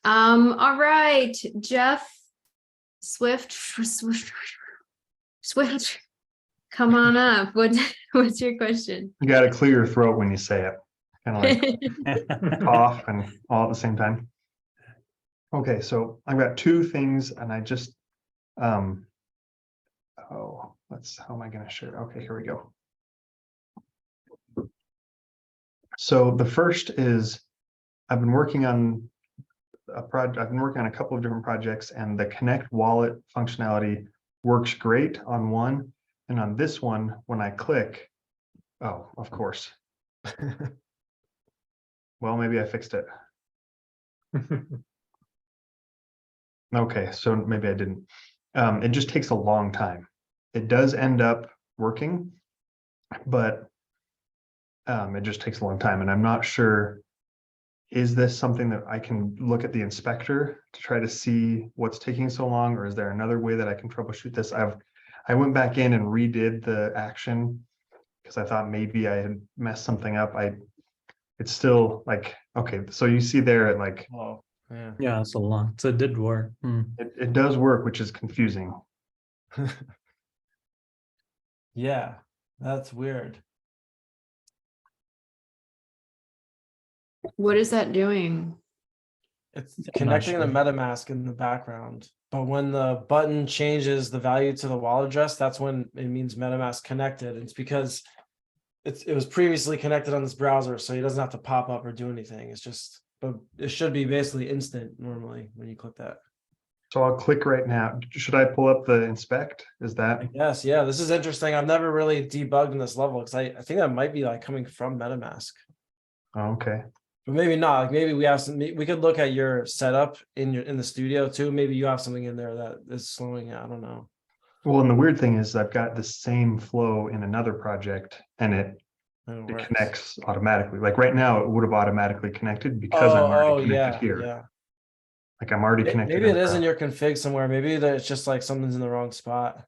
All right, Jeff Swift, come on up. What's your question? You got to clear your throat when you say it, kind of like cough and all at the same time. Okay, so I've got 2 things, and I just how am I going to share? Okay, here we go. So the first is I've been working on a project. I've been working on a couple of different projects, and the Connect Wallet functionality works great on one, and on this one, when I click, oh, of course. Well, maybe I fixed it. Okay, so maybe I didn't. It just takes a long time. It does end up working, but it just takes a long time, and I'm not sure. Is this something that I can look at the inspector to try to see what's taking so long, or is there another way that I can troubleshoot this? I've I went back in and redid the action because I thought maybe I had messed something up. It's still like, okay, so you see there at like, Oh, yeah. Yeah, it's a long, so it did work. it does work, which is confusing. Yeah, that's weird. What is that doing? It's not connecting the sure. MetaMask in the background. But when the button changes the value to the wallet address, that's when it means MetaMask connected. It's because it was previously connected on this browser, so he doesn't have to pop up or do anything. It's just, but it should be basically instant normally when you click that. So I'll click right now. Should I pull up the inspect? Is that? Yes, yeah, this is interesting. I've never really debugged in this level because I think that might be like coming from MetaMask. Oh, okay. But maybe not. Like maybe we have some. We could look at your setup in the studio too. Maybe you have something in there that is slowing it. I don't know. Well, and the weird thing is I've got the same flow in another project and it Works. connects automatically. Like right now, it would have automatically connected because I'm already connected here. Yeah. Like I'm already connected. Maybe it is in your config somewhere. Maybe that it's just like something's in the wrong spot.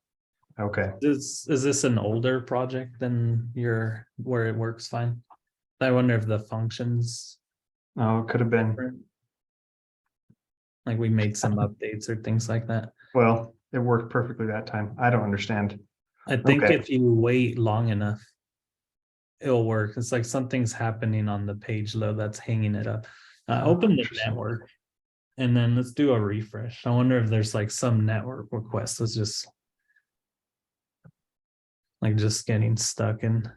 Okay. Is this an older project than your where it works fine? I wonder if the functions, Oh, it could have been. like we made some updates or things like that. Well, it worked perfectly that time. I don't understand. I think Okay. if you wait long enough, it'll work. It's like something's happening on the page load that's hanging it up. Open the Interesting. network and then let's do a refresh. I wonder if there's like some network request that's just like just getting stuck in.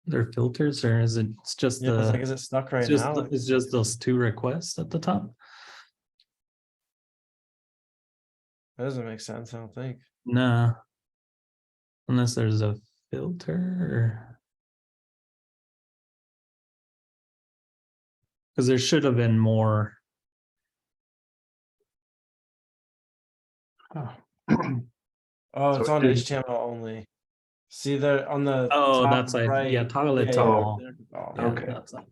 There filters or is it's just Yeah, it's the like, is it stuck right it's just now? it's just those two requests at the top? That doesn't make sense, I don't think. No. Unless there's a filter. Because there should have been more. Oh. Oh, So it's it on did- HTML only. See there on the Oh, top that's like, right. yeah, toggle it to yeah. all. Oh, Yeah, Okay. that's all.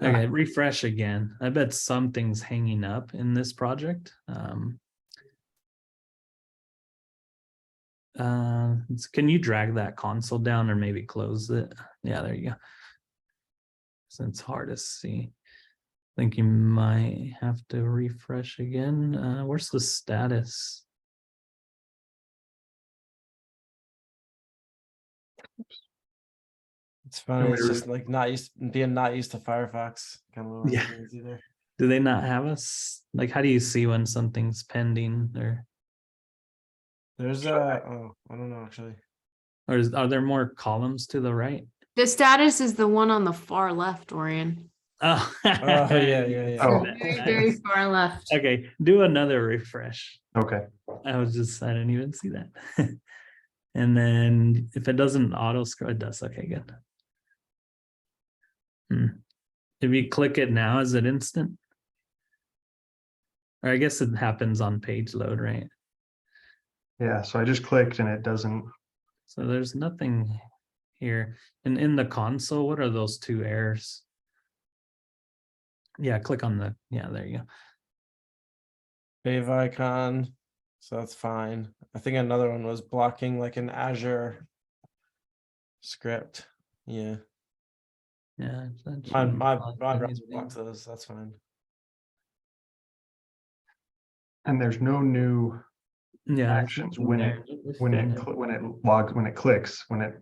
Okay, refresh again. I bet something's hanging up in this project. Can you drag that console down or maybe close it? Yeah, there you go. So it's hard to see. I think you might have to refresh again. Where's the status? It's funny. It's just like not used to Firefox. Kind of Yeah. either. Do they not have us? Like, how do you see when something's pending or? There's I don't know actually. Or are there more columns to the right? The status is the one on the far left, Orion. Oh, yeah. Oh. Very, very far left. Okay, do another refresh. Okay. I didn't even see that. And then if it doesn't auto scroll, it does. Okay, good. If you click it now, is it instant? Or I guess it happens on page load, right? Yeah. So I just clicked and it doesn't. So there's nothing here. And in the console, what are those two errors? Yeah, click on the, yeah, there you go. Save icon. So that's fine. I think another one was blocking like an Azure script. Yeah. Yeah. My browser blocks those. That's fine. And there's no new yeah actions when it clicks, when it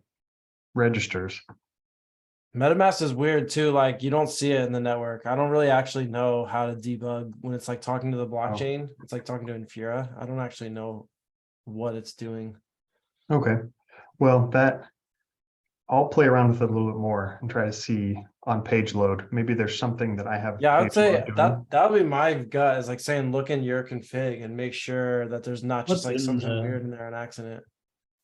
registers. MetaMask is weird too. Like you don't see it in the network. I don't really actually know how to debug when it's like talking to the blockchain. It's like talking to Infura. I don't actually know what it's doing. Okay. Well, I'll play around with it a little bit more and try to see on page load. Maybe there's something that I have. Yeah, I would page say load doing. that would be my gut is like saying look in your config and make sure that there's not just What's like in something the- weird in there, an accident.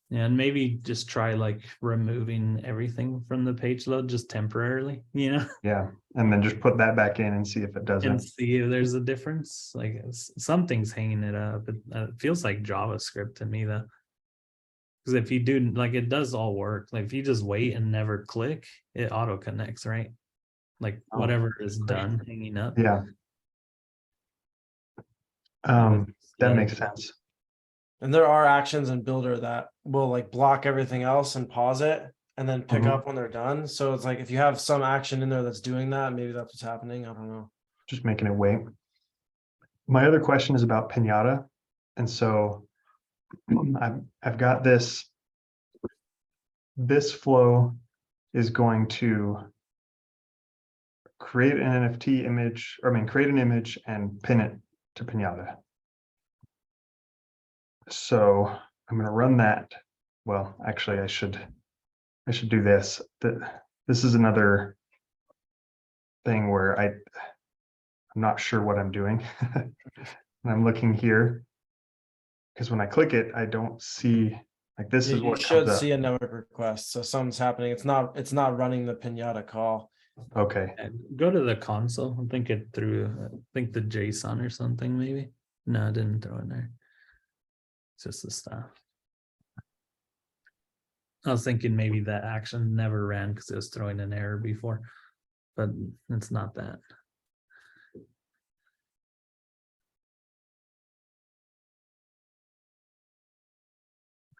Yeah, and maybe just try like removing everything from the page load just temporarily, you know, Yeah. And then just put that back in and see if it and doesn't. see if there's a difference. Like something's hanging it up. It feels like JavaScript to me though. Because if you do, like, it does all work. Like, if you just wait and never click, it auto connects, right? Like Oh, whatever is done hanging up. Yeah. That makes sense. And there are actions in Builder that will like block everything else and pause it and then pick Mhm. up when they're done. So it's like if you have some action in there that's doing that, maybe that's what's happening. I don't know. Just making it wait. My other question is about Pinata. And so I've got this. This flow is going to create an NFT image, or I mean, create an image and pin it to Pinata. So I'm going to run that. Well, actually, I should do this. This is another thing where I'm not sure what I'm doing. And I'm looking here because when I click it, I don't see, like, this is You what should comes up. see a network request. So something's happening. It's not running the pinata call. Okay. And go to the console. I think it threw, I think the JSON or something maybe. No, I didn't throw in there. It's just the stuff. I was thinking maybe that action never ran because it was throwing an error before, but it's not that.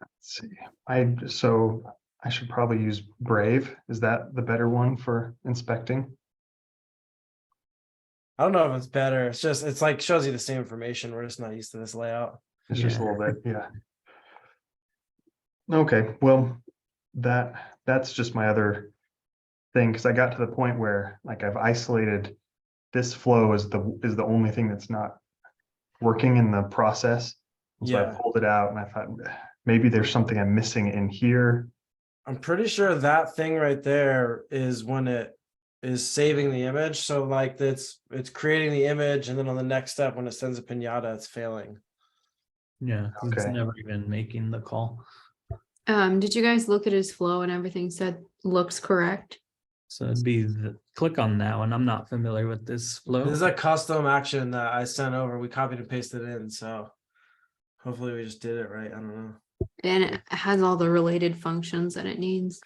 Let's see. So I should probably use Brave. Is that the better one for inspecting? I don't know if it's better. It's like shows you the same information. We're just not used to this layout. It's just a Yeah. little bit, yeah. Okay, well, that's just my other thing, because I got to the point where, like, I've isolated this flow is the only thing that's not working in the process. And so I Yeah. pulled it out and I thought maybe there's something I'm missing in here. I'm pretty sure that thing right there is when it is saving the image. So like it's creating the image, and then on the next step when it sends a pinata, it's failing. Yeah, 'cause it's Okay. never even making the call. Did you guys look at his flow and everything said looks correct? So it'd be click on that one. I'm not familiar with this flow. This is a custom action that I sent over. We copied and pasted it in. So hopefully we just did it right. I don't know. And it has all the related functions that it needs.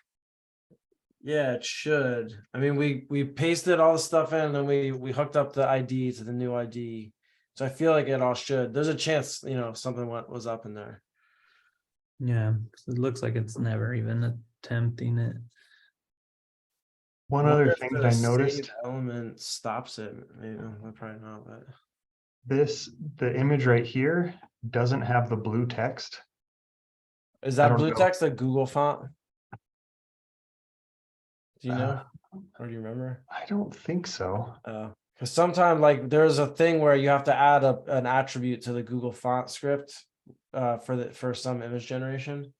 Yeah, it should. I mean, we pasted all the stuff in, and then we hooked up the ID to the new ID. So I feel like it all should. There's a chance, something was up in there. Yeah, 'cause it looks like it's never even attempting it. One Wonder other if thing the that I noticed, save element stops it. Maybe probably not, but the image right here doesn't have the blue text. is I that don't blue know. text a Google font? Do you know? Uh, Or do you remember? I don't think so. Because sometimes like there's a thing where you have to add an attribute to the Google font script for some image generation.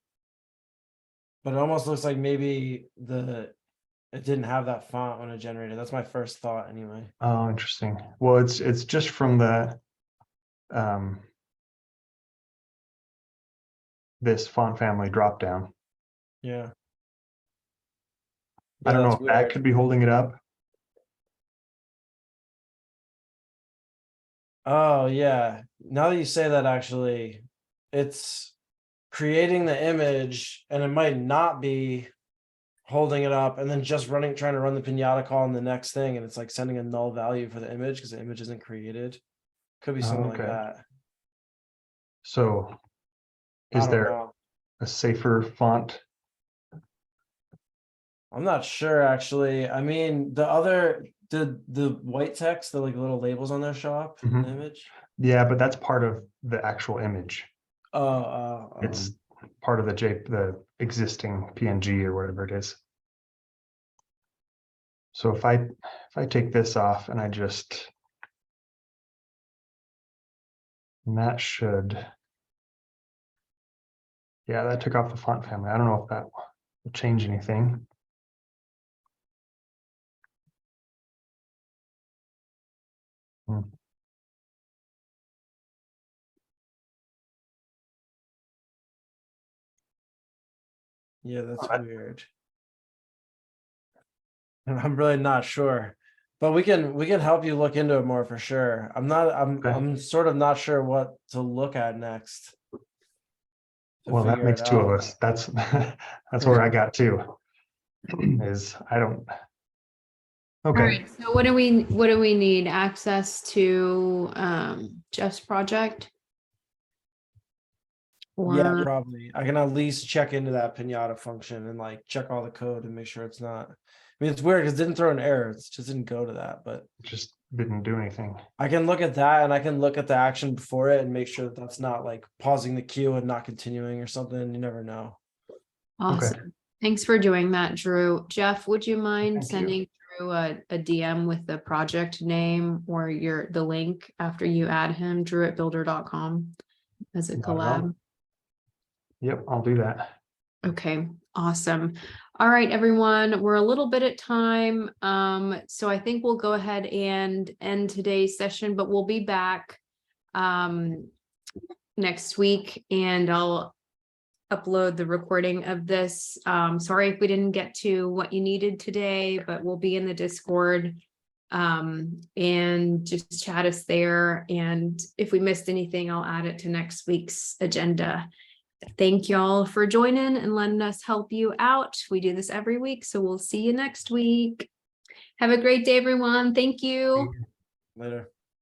But it almost looks like maybe it didn't have that font when it generated. That's my first thought anyway. Oh, interesting. Well, it's just from the this font family dropdown. Yeah. I don't know that's if that weird. could be holding it up. Oh yeah. Now that you say that, actually, it's creating the image and it might not be holding it up and then just trying to run the pinata call on the next thing, and it's like sending a null value for the image because the image isn't created. Could be something like Okay. that. So I is don't there know. a safer font? I'm not sure actually. I mean, the white text, the like little labels on there show up in the Mhm. image. Yeah, but that's part of the actual image. Oh, It's part of the existing PNG or whatever it is. So if I take this off and and that should, yeah, that took off the font family. I don't know if that will change anything. Hmm. yeah, that's I- weird. I'm really not sure, but we can help you look into it more for sure. I'm Okay. I'm sort of not sure what to look at next. to Well, that figure makes it two of out. us. That's where I got to. Is I don't. All Okay, right, so what do we need? Access to Jeff's project? Yeah, Or, probably. I can at least check into that pinata function and like check all the code and make sure it's not. I mean, it's weird because it didn't throw an error. It just didn't go to that, but just didn't do anything. I can look at that and I can look at the action before it and make sure that that's not like pausing the queue and not continuing or something. You never know. awesome. Thanks for doing that, Drew. Jeff, would you mind Thank you. sending Drew a DM with the project name or the link after you add him, drew@builder.com as a Not at all. collab? Yep, I'll do that. Okay, awesome. All right, everyone, we're a little bit at time. So I think we'll go ahead and end today's session, but we'll be back next week and I'll upload the recording of this. Sorry if we didn't get to what you needed today, but we'll be in the Discord and just chat us there. And if we missed anything, I'll add it to next week's agenda. Thank y'all for joining and letting us help you out. We do this every week, so we'll see you next week. Have a great day, everyone. Thank you. Later.